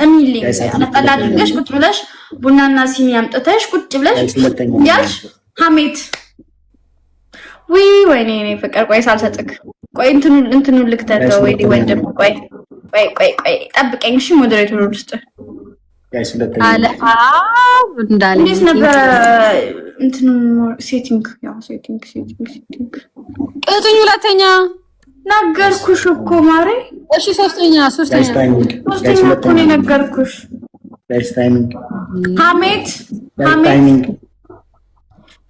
እሚልኝ ነጠላ አድርገሽ ቁጭ ብለሽ ቡናና ሲኒ አምጥተሽ ቁጭ ብለሽ ያልሽ ሀሜት ወይኔ ፍቅር ቆይ ሳልሰጥክ ቆይ እንትኑ ልክተተው ወይ ወንድም ቆይ ጠብቀኝ እሺ ሞዴሬተር ውስጥ አለ እንዳለ እንዴት ነበር እንትኑ ሴቲንግ ቅጥኝ ሁለተኛ ነገርኩሽ እኮ ማሬ እሺ ሶስተኛ እኮ ነው ነገርኩሽ ሀሜት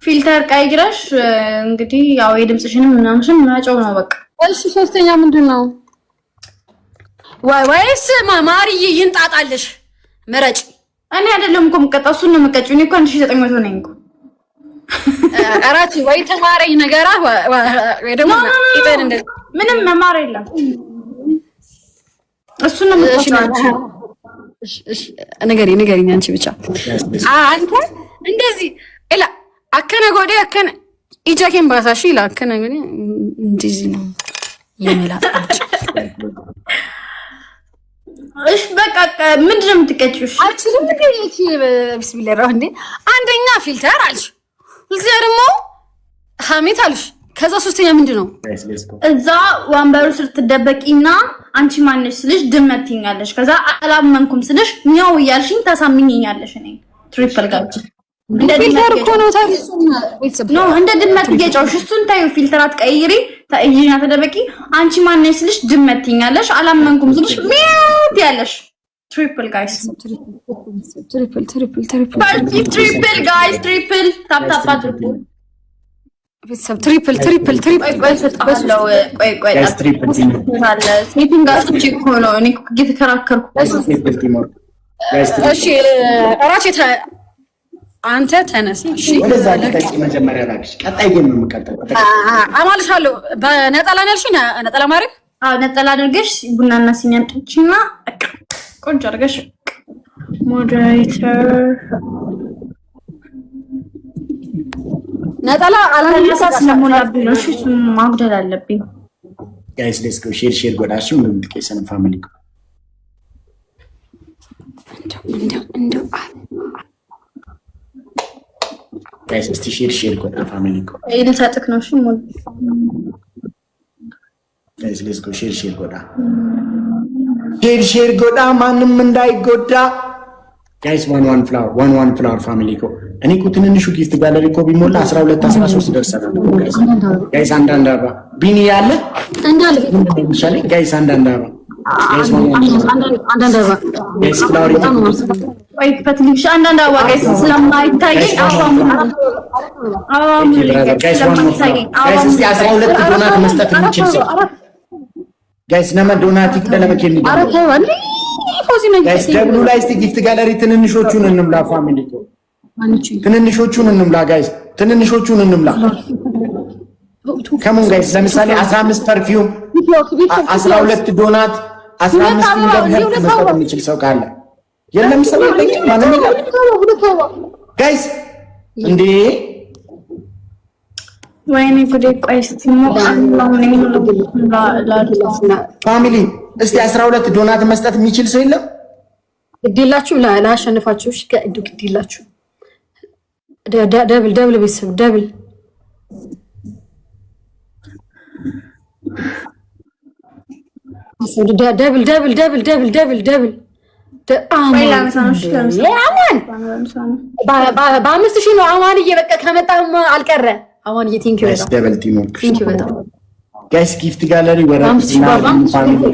ፊልተር ቀይረሽ እንግዲህ ያው የድምጽሽንም ምናምንሽን ማጫው ነው በቃ እሺ ሶስተኛ ምንድነው ወይስ ማሪዬ ይንጣጣልሽ መረጭ እኔ አይደለም እኮ የምቀጣው እሱን ነው የምቀጭው እኔ እኮ 1900 ነኝ እኮ አራቲ ወይ ተማረኝ ነገራ ወይ ደግሞ ኢቨን እንደ ምንም መማር የለም እሱን ነው የምቀጭው እሺ ንገሪኝ አንቺ ብቻ አንተ እንደዚህ እላ አከነ ጎዴ አከነ ኢጃኬን ባሳሽ ይላ አከነ ጎዴ እንደዚህ ነው የሚላጣች እሺ በቃ ምንድነው የምትቀጭው አችልም ትገኝቺ ቢስሚላህ ረህንዴ አንደኛ ፊልተር አልሽ ሁለተኛ ደግሞ ሀሜት አልሽ ከዛ ሶስተኛ ምንድነው እዛ ወንበሩ ስር ትደበቂና አንቺ ማንሽ ስልሽ ድመት ትይኛለሽ ከዛ አላመንኩም ስልሽ ነው ያልሽኝ ታሳምኝኛለሽ እኔ ትሪፕል ጋር እንደ ፊልተር እኮ ነው ታሪክ ነው እንደ ድመት እየጫውሽ እሱን ታዩ ፊልተራት ቀይሪ ታይጂና ተደበቂ አንቺ ማንሽ ስልሽ ድመት ትይኛለሽ አላመንኩም ስልሽ ሚያት ያለሽ ትሪፕል ጋይስ ትሪፕል ጋይስ ትሪፕል ታፕ ቤተሰብ ትሪፕል ቆይ ስኒፒንግ ጋር እኮ ነው እኔ እየተከራከርኩ እሺ እራቼ አንተ ተነስ እሺ ወደዛ ልቀቂ መጀመሪያ ላክሽ ቀጣይ ግን ነው የምቀጥለው አማልሻለሁ በነጠላ ነው ያልሽኝ ነጠላ ማድረግ ነጠላ አድርገሽ ቡናና ሲኒ አምጥቺና ቆንጆ አድርገሽ ሞዴሬተር ነጠላ አላልመሳስ ለሞላብኝ ነው እሺ ማግደል አለብኝ ጋይስ ሌትስ ጎ ሼር ጎዳሽም ነው የምትቀሰን ፋሚሊ እንደው ጋይስ እስቲ ሼር ጎዳ ፋሚሊ ኮ ልሰጥክ ነው እሺ ጋይስ ሌትስ ጎ ሼር ጎዳ ሼር ጎዳ ማንም እንዳይጎዳ ጋይስ ዋን ፍላወር ፋሚሊ ኮ እኔ እኮ ትንንሹ ጊፍት ጋለሪ እኮ ቢሞላ 12 13 ደርሰናል ጋይስ አንዳንድ አባ ቢኒ ያለ እንዳለ ጋይስ አንዳንድ አባ ጋይስ አንዳንድ አባ ጋይስ ፍላወር ወይ ፈትልሽ አንዳንድ አባ ጋይስ ስለማይታየኝ አባም ጋይስ እስቲ 12 ዶናት መስጠት የሚችል ሰው ጋይስ ነመ ዶናቲክ ለለመከኝ ጋይስ ደብሉ ላይ እስቲ ጊፍት ጋለሪ ትንንሾቹን እንምላ ፋሚሊ ኮ ትንንሾቹን እንምላ ጋይስ ትንንሾቹን እንምላ ከመን ጋይስ ለምሳሌ 15 ፐርፊውም 12 ዶናት 15 ፊንገር መስጠት የሚችል ሰው ካለ የለም ሰው ማንም ጋይስ እንዴ ወይኔ ጉዴ ቆይ እስቲ ፋሚሊ እስቲ 12 ዶናት መስጠት የሚችል ሰው የለም? ግዴላችሁ ላሸንፋችሁ። እሺ ግዴላችሁ ደብል ቤተሰብ ደብል በ5 ሺህ ነው አማንዬ። በቃ ከመጣም አልቀረ አማንዬ። ቴንክ ዩ በጣም ጋይስ ጊፍት ጋለሪ በ5000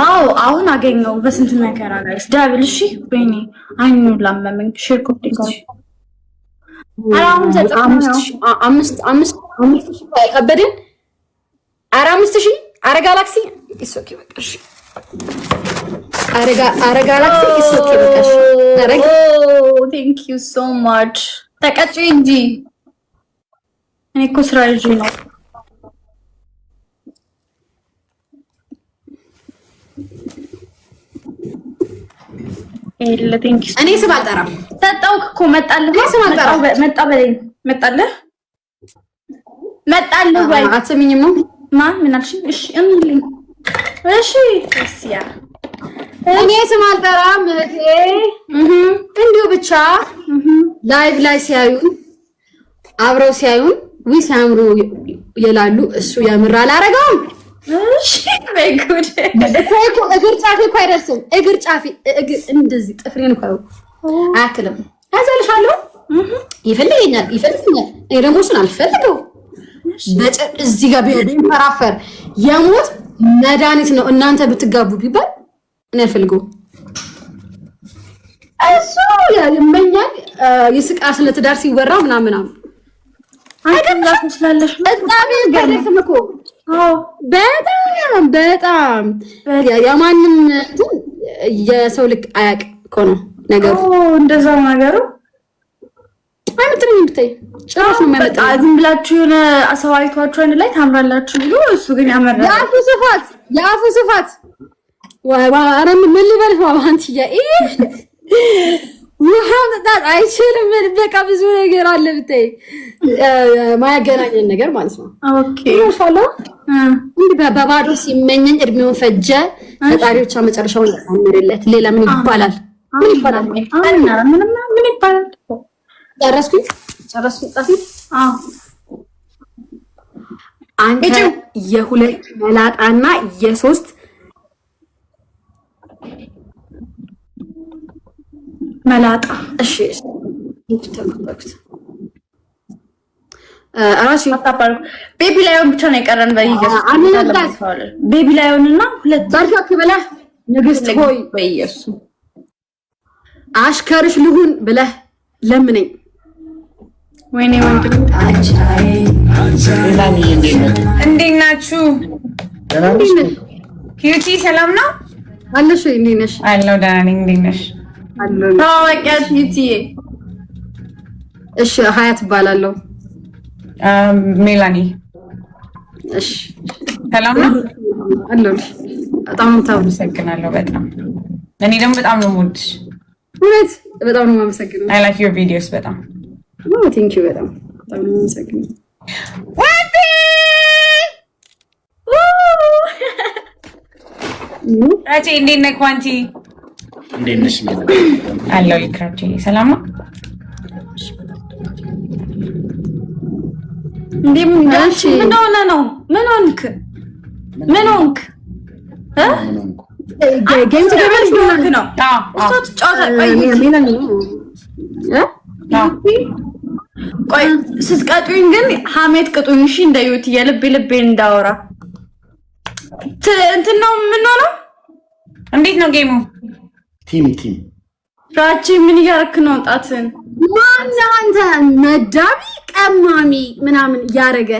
አዎ አሁን አገኘው በስንት መከራ ጋይስ ደብል። እሺ ወይኔ አይኑ ላመመኝ። ሼር ኮፒ አራውን ከበደን 5000 አረ ጋላክሲ ኢሶኪ በቃሽ። አረ ጋላክሲ ኢሶኪ በቃሽ። አረ ቴንክ ዩ ሶ ማች። ተቀጭ እንጂ እኔ እኮ ስራ ይዤ ነው። እኔ ስም አልጠራም። ሰጠውክ እኮ መጣልህ። ስም አልጠራም። መጣልህ ወይ አትሰሚኝም ነው? ማን ምን አልሽ? እሺ እምልኝ። እሺ እስያ እኔ ስም አልጠራም እህቴ። እንዲሁ ብቻ ላይቭ ላይ ሲያዩን አብረው ሲያዩን ሲያምሩ ይላሉ። እሱ ያምር አላረገውም። እሺ በጉድ እግር ጫፊ እኮ አይደርስም። እግር ጫፊ እንደዚህ ጥፍሬን እኮ አያክልም። አዛልሻለሁ። ይፈልገኛል። እኔ ደግሞ እሱን አልፈልገው። እዚህ ጋር ቢንፈራፈር የሞት መድኃኒት ነው። እናንተ ብትጋቡ ቢባል እኔ አልፈልገው። እሱ ይመኛል፣ ይስቃል ስለ ትዳር ሲወራ ምናምን አይደለም ስላለሽ በጣም ገርም እኮ በጣም የማንም የሰው ልክ አያቅ እኮ ነው ነገሩ። እንደዛው ነገሩ አይመጥም። ብታይ ጭራሽ ነው የሚያመጣ። ዝም ብላችሁ የሆነ አሰዋይቷችሁ አንድ ላይ ታምራላችሁ ብሎ እሱ ግን ያመራ የአፉ ስፋት ኧረ ምን ልበልሽ አንቺዬ ውሃ መጣት አይችልም። በቃ ብዙ ነገር አለ ብታይ ማያገናኘን ነገር ማለት ነው። ኦኬ ኢንሻአላህ እንዴ በባዶ ሲመኘኝ እድሜውን ፈጀ። ፈጣሪዎቿ መጨረሻውን ያሳምርለት። ሌላ ምን ይባላል? ምን ይባላል? ጨረስኩኝ። ጣፊ አንተ የሁለት መላጣና የሶስት መላጣ። እሺ አራሽ ታጣጣሉ። ቤቢ ላዮን ብቻ ነው የቀረን። ቤቢ ላዮንና ሁለት ዛርፋ ከበላ ንግስት ሆይ በኢየሱስ አሽከርሽ ልሁን ብለህ ለምነኝ። ወይኔ ወንድም እንዴት ናችሁ? ኪዩቲ ሰላም ነው አለሽ? እንዴት ነሽ? አለሁ ደህና ነኝ። እንዴት ነሽ? አለሁ። ታወቂያት ኪዩቲዬ? እሺ ሀያት እባላለሁ። ሜላኒ። እሺ ሰላም ነው አለሁ። በጣም አመሰግናለሁ። በጣም እኔ ደግሞ በጣም ነው የምወድሽ። እውነት በጣም ነው የማመሰግነው። አይ ላይክ ዩር ቪዲዮስ በጣም ቴንክ ዩ። በጣም ነው የማመሰግነው። ራቼ እንዴት ነህ? ኳንቲ እንዴት ነሽ? አለሁ። ይክራቼ ሰላም ነው? ምን ሆነ ነው? ምን ሆንክ? ጌም ትገበልሽ ነው? እሷ ትጫወታ። ቆይ ስትቀጡኝ ግን ሀሜት ቅጡኝ እሺ። እንደ ዩቲ የልቤ እንዳወራ እንትን ነው የምንሆነው። እንዴት ነው ጌሙ? ቲም ራቼ ምን እያደረክ ነው? ጣትን ማን አንተ መዳቢ ቀማሚ ምናምን እያደረገ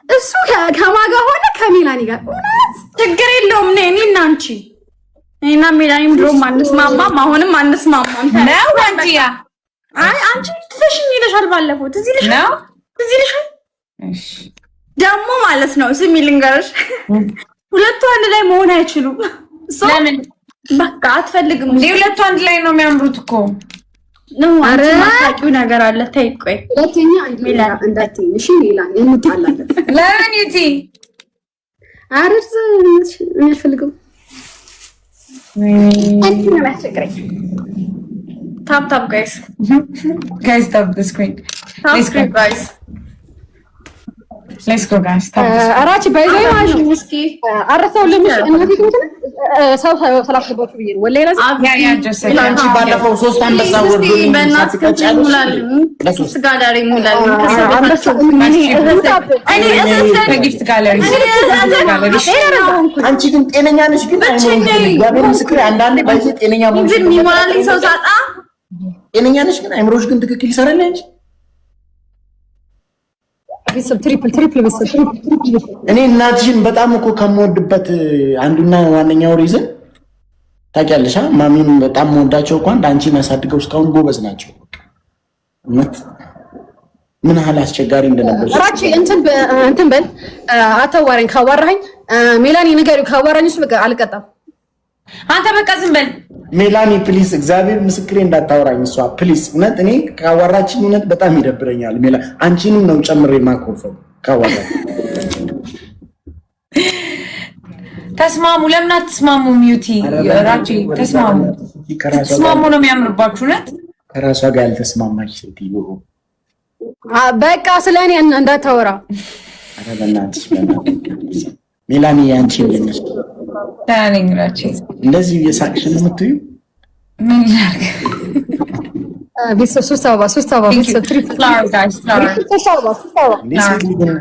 እሱ ከማጋ ሆነ ከሜላኒ ጋር እውነት ችግር የለውም። እኔና አንቺ እኔና ሜላኒም ድሮም አንስማማም፣ አሁንም አንስማማም ነው አንቺያ። አይ አንቺ ትፈሽኝ ይለሻል። ባለፈው ትዝ ይልሻል። እሺ ደግሞ ማለት ነው ስሚ ልንገርሽ፣ ሁለቱ አንድ ላይ መሆን አይችሉም። ለምን በቃ አትፈልግም። ሁለቱ አንድ ላይ ነው የሚያምሩት እኮ ነው። አረ ማታቂው ነገር አለ። ተይ ቆይ ሁለተኛ ሚላን እንዳትይ እሺ። ሚላን እንጣላለን። ለምን ዩቲ አረስ የሚያስፈልገው አንተ ነው ያስቸግረኝ። ታፕ ጋይስ ታፕ the screen. Let's go guys. አራቺ ባይዘይ ማሽ እስኪ አረሳው ለምሽ እናቴ ሰው ሰላፍባችሁ ብዬ ነው ወላሂ ራስ ያ just አንቺ ባለፈው 3 አንበሳ ወርዶ ለሶስት ጋላሪ ሙላል ጊፍት ጋለሪ አንቺ ግን ጤነኛ ነሽ? ግን እግዚአብሔር ምስክር አንዳንዴ ባይዘይ ጤነኛ ሞኝ ግን የሚሞላልኝ ሰው ሳጣ ጤነኛ ነሽ? ግን አይምሮሽ ግን ትክክል ይሰራል እንጂ ትሪፕል እኔ እናትሽን በጣም እኮ ከምወድበት አንዱና ዋነኛው ሪዝን ታውቂያለሽ። ማሚን በጣም ወዳቸው እኮ አንቺን ያሳድገው እስካሁን ጎበዝ ናቸው። እውነት ምን ያህል አስቸጋሪ እንደነበር ራቺ እንትን በል አታዋራኝ። ካዋራኸኝ ሜላኒ ንገሪው። ካዋራኝስ በቃ አልቀጣም። አንተ በቃ ዝም በል ሜላኒ ፕሊስ፣ እግዚአብሔር ምስክሬ እንዳታወራኝ እሷ ፕሊስ። እውነት እኔ ካዋራችኝ እውነት በጣም ይደብረኛል። ሜላ አንቺንም ነው ጨምሬ ማኮርፈው ካዋራኝ። ተስማሙ። ለምን አትስማሙ? ሚዩቲ ራቺ ተስማሙ። ተስማሙ ነው የሚያምርባችሁ። እውነት ከራሷ ጋር ያልተስማማች ሴትዮ በቃ ስለኔ እንዳታወራ። ኧረ በእናትሽ ሜላኒ አንቺ ነሽ ታሪኝ ራቺ እንደዚህ የሳቅሽን የምትዩ ምን ላድርግ? ሶስት አበባ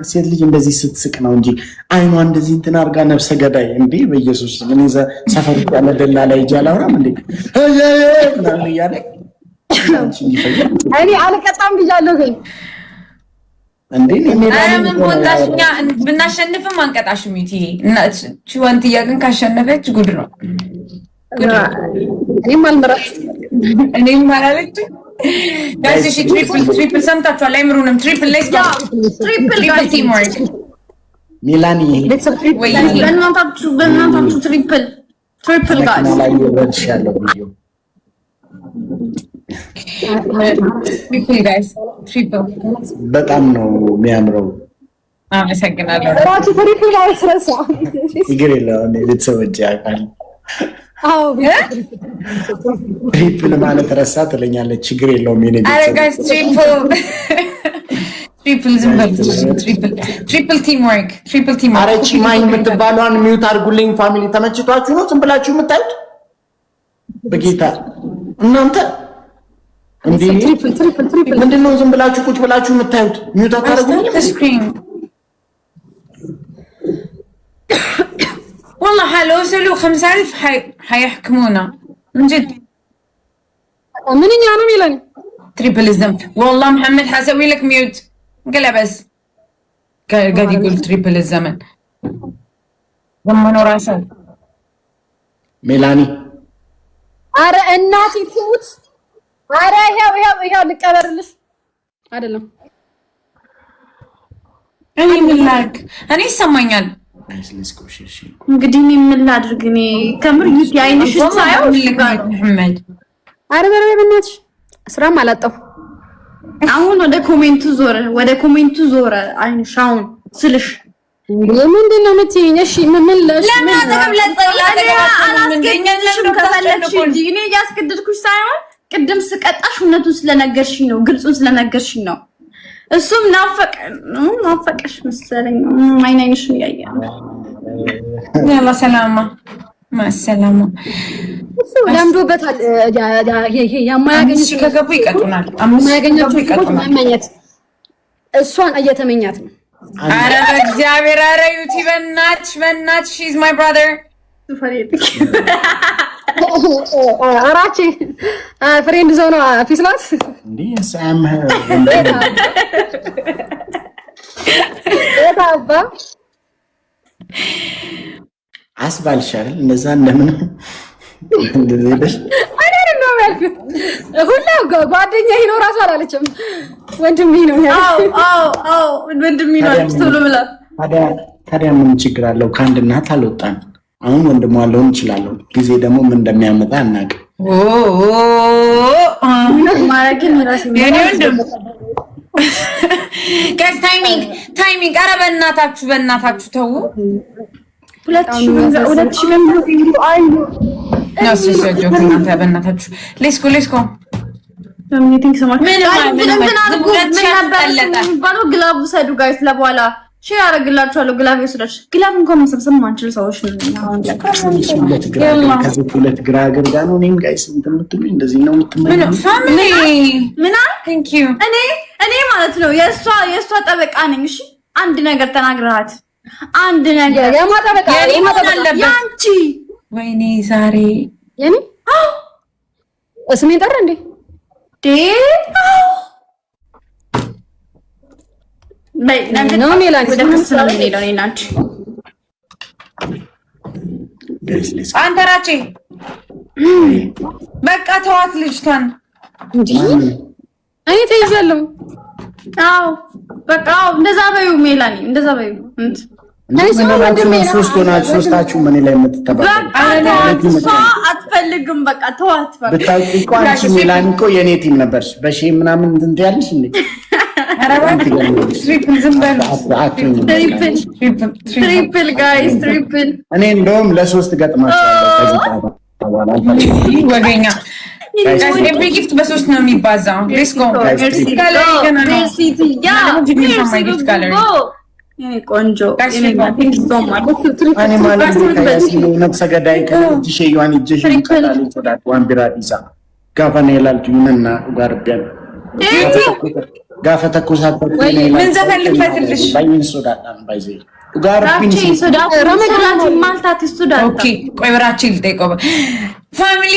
ሴት ልጅ እንደዚህ ስትስቅ ነው እንጂ አይኗ እንደዚህ እንትን አድርጋ ነፍሰ ገዳይ እንዴ! በኢየሱስ ምን ይዘ ሰፈር ያለ ደላላ ሂጅ አላወራም እንዴ ምናምን እያለ እኔ አልቀጣም ብያለሁ ግን እንዴ ምን ወጣሽኛ ብናሸንፍም አንቀጣሽም። ዩቲ እና ቺዋንቲያ ግን ካሸነፈች ጉድ ነው። እኔም አልመረጥ እኔም ማላለች ጋይስ። እሺ ትሪፕል ሰምታችኋል። አይምሩንም ትሪፕል ሌትስ ጎ ትሪፕል ቲም ወርክ ሚላኒ በእናታችሁ ትሪፕል ጋይስ ላይ ይወርሻለሁ ቪዲዮ ትሪፕል ጋይስ ትሪፕል በጣም ነው የሚያምረው። አመሰግናለሁ። ራሱ ትሪፕል ላይ ስለሳ ችግር የለውም። ቤተሰቦች ያውቃል። አዎ ትሪፕል ማለት ረሳ ትለኛለች። ችግር የለውም። የኔ አረ ጋይስ ትሪፕል ዝም በል ትሪፕል ቲም ወርክ ትሪፕል ቲም። አረ ቺማኝ የምትባሏን ሚውት አድርጉልኝ። ፋሚሊ ተመችቷችሁ ነው ዝም ብላችሁ የምታዩት? በጌታ እናንተ እንዴ ትሪፕል ምንድነው? ዝም ብላችሁ ቁጭ ብላችሁ የምታዩት? ሚውት አታደርጉኝ? ስክሪን والله حلو سلو 5000 حيحكمونا من جد. منين يا نو ميلان تريبل الزنب والله محمد حاسوي لك ميوت قلها بس قاعد يقول تريبل الزمن ضمنوا راسه ميلاني ኧረ እናቴ ትሙት። ኧረ ይሄው ልቀበርልሽ አይደለም እኔ ምን ላድርግ? እኔ ይሰማኛል። እንግዲህ እኔ ምን ላድርግ? እኔ ከምር ዩቲ አይንሽ ሳይው መሐመድ ኧረ በእናትሽ ስራም አላጣሁ። አሁን ወደ ኮሜንቱ ዞረ አይንሽ አሁን ስልሽ ምንድን ነው የምትይኝ? እሺ ምን ለሽ እኔ እያስገድድኩሽ ሳይሆን ቅድም ስቀጣሽ እውነቱን ስለነገርሽኝ ነው፣ ግልጹን ስለነገርሽኝ ነው። እሱም ናፈቀሽ መሰለኝ። አይንሽን እያየ ያላ ሰላማ ማሰላማ ለምዶበታል። የማያገኝሽ ከገቡ ይቀጡናል። የማያገኛቸው ይቀጡናል። መመኘት እሷን እየተመኛት ነው። አረ በእግዚአብሔር አረ ዩቲ በእናትሽ ሺዝ ማይ ብራዘር አራቺ ፍሬንድ ዞን ፒስ ናት እንዴ ሳምህ ታባ አስባልሻል እንደዛ እንደምን እንደዚህ ሁላ ጓደኛ ነው ራሱ አላለችም። ወንድሜ ነው ወንድሜ ነው ቶሎ ብላ። ታዲያ ምን ችግር አለው? ከአንድ እናት አልወጣን አሁን ወንድሟ አለውን እችላለሁ። ጊዜ ደግሞ ምን እንደሚያመጣ አናውቅም። ጋይስ ታይሚንግ ኧረ በእናታችሁ ተው። 2000 በእናታችሁ ሌትስ ጎ ግላብ ውሰዱ ጋይስ ለበኋላ ሼር አደርግላችኋለሁ። ግላብ ይወስዳች ግላብ እንኳን መሰብሰብ ማንችል ሰዎች ነን። ከዚህ ሁለት ግራግር ጋር ነው እኔም ጋይስ እንደምትሉኝ እንደዚህ ነው የምትመኝ እኔ ማለት ነው የእሷ ጠበቃ ነኝ። እሺ አንድ ነገር ተናግረሃት አንድ ነገር የማጠበቃ ያንቺ ወይኔ ዛሬ የኔ እስሜን ጠራ እንዴ ነው ሜላን ወደ ክስ ነው የምንሄደው እኔና አንቺ። አንተ ራቼ በቃ ተዋት ልጅቷን እንዴ እኔ ተይዣለሁ። አዎ በቃ እንደዛ በዩ ሜላኒ እንደዛ በዩ ሶስታችሁ ምን ላይ የምትተባበሩ እሷ አትፈልግም። በቃ ተዋት በቃ ብታውቂ እኮ አንቺ ሜላኒ እኮ የኔ ቲም ነበርሽ። በሺ ምናምን እንትን ያለሽ እንዴ ትሪፕል ጋይስ ትሪፕል እኔ እንደውም ለሶስት ገጥማቸዋለሁ። ወገኛ ኤቭሪ ጊፍት በሶስት ነው የሚባዛው። ሌትስ ጎ ቆንጆ ነፍሰ ገዳይ ከሽዋን ዋን ቢራ ዲሳ ጋፋና ይላልቱ ይነና ጋርቢያን ጋፈ ተኩሳት ምን ዘፈን ልክፈትልሽ? ቆይ በራችን ልጠይቀው ፋሚሊ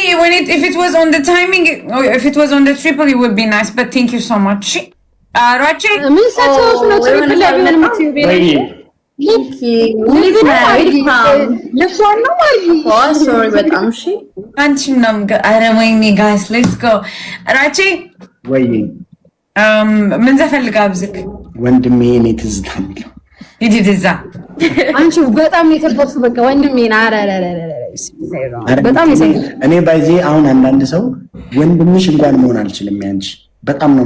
if it was on the timing or if it was on the triple it would be nice but thank you so much. ራቼ ምን ሰጥቶሽ ነው ትሪፕል ላይ ቢሆን የምትይው ቤት አንቺም ነው ኧረ ወይኔ ጋይስ ሌትስ ጎ ራቼ ወይ ምን ዘፈን ልጋብዝክ? ወንድሜ እኔ ትዝታ የሚለው ሂድ እዛ አንቺ በጣም የተፈርሱ በቃ ወንድሜ በጣም እኔ ባይዜ አሁን አንዳንድ ሰው ወንድምሽ እንኳን መሆን አልችልም ያንቺ በጣም ነው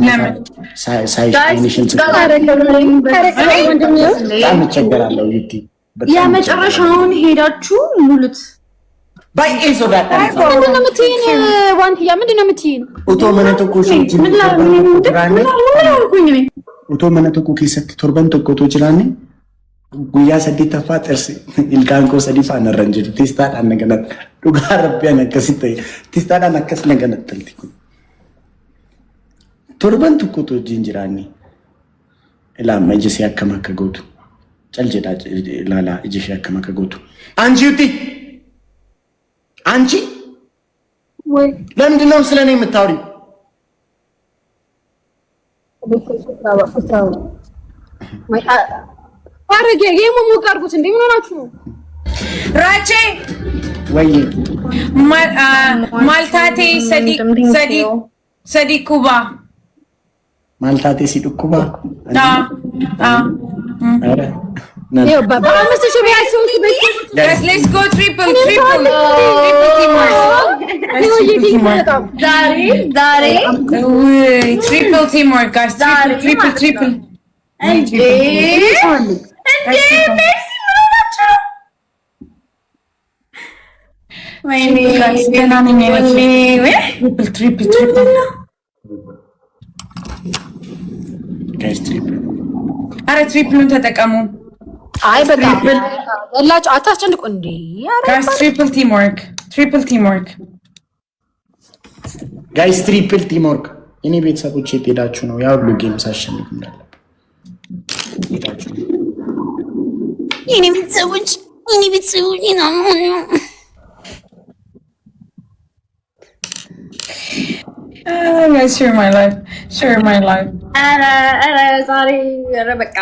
ሳይሽንሽን በጣም እቸገራለሁ። ዩቲ የመጨረሻውን ሄዳችሁ ሙሉት ባይ ኤሶ ዳታ ምንድን ነው የምትይኝ? ዋንትያ ምንድን ነው የምትይኝ? ኡቶ መነተኩ ኡቶ መነተኩ ከሰት ቶርበን ተቆቶ ይችላል ጉያ ሰዲ ተፋ ጥርስ ኢልካንኮ ሰዲ ፋነረንጅ ቴስታዳ ነገነት ዱጋር ቢያነከስተ ቴስታዳ ነከስ ነገነት ትልቲኩ ቶርበን ተቆቶ ጂንጅራኒ ኢላ መጅስ ያከማከጎቱ ጨልጀዳ ላላ እጅሽ ያከማከጎቱ አንቺ ዩቲ አንቺ ወይ ለምንድን ነው ስለኔ የምታወሪው? አረጋዬ የሞሞቅ አድርጉት እንዴ ምን ሆናችሁ ነው? ራቼ ወይ ማልታቴ ሰዲ ኩባ ማልታቴ ሲዱኩባ አረ ነው በአምስት ሺህ ቢያንስ guys let's go triple ዛሬ triple teamwork guys triple አረ ትሪፕሉን ተጠቀሙ። አይ በቃ ወላችሁ አታስጨንቁ እንዴ ጋይስ ትሪፕል ቲምወርክ እኔ ቤተሰቦች የት ሄዳችሁ ነው? ያው ሁሉ ጌም ሳሸንፍ እንዳለ እኔ ቤተሰቦች ነው share my life ዛሬ በቃ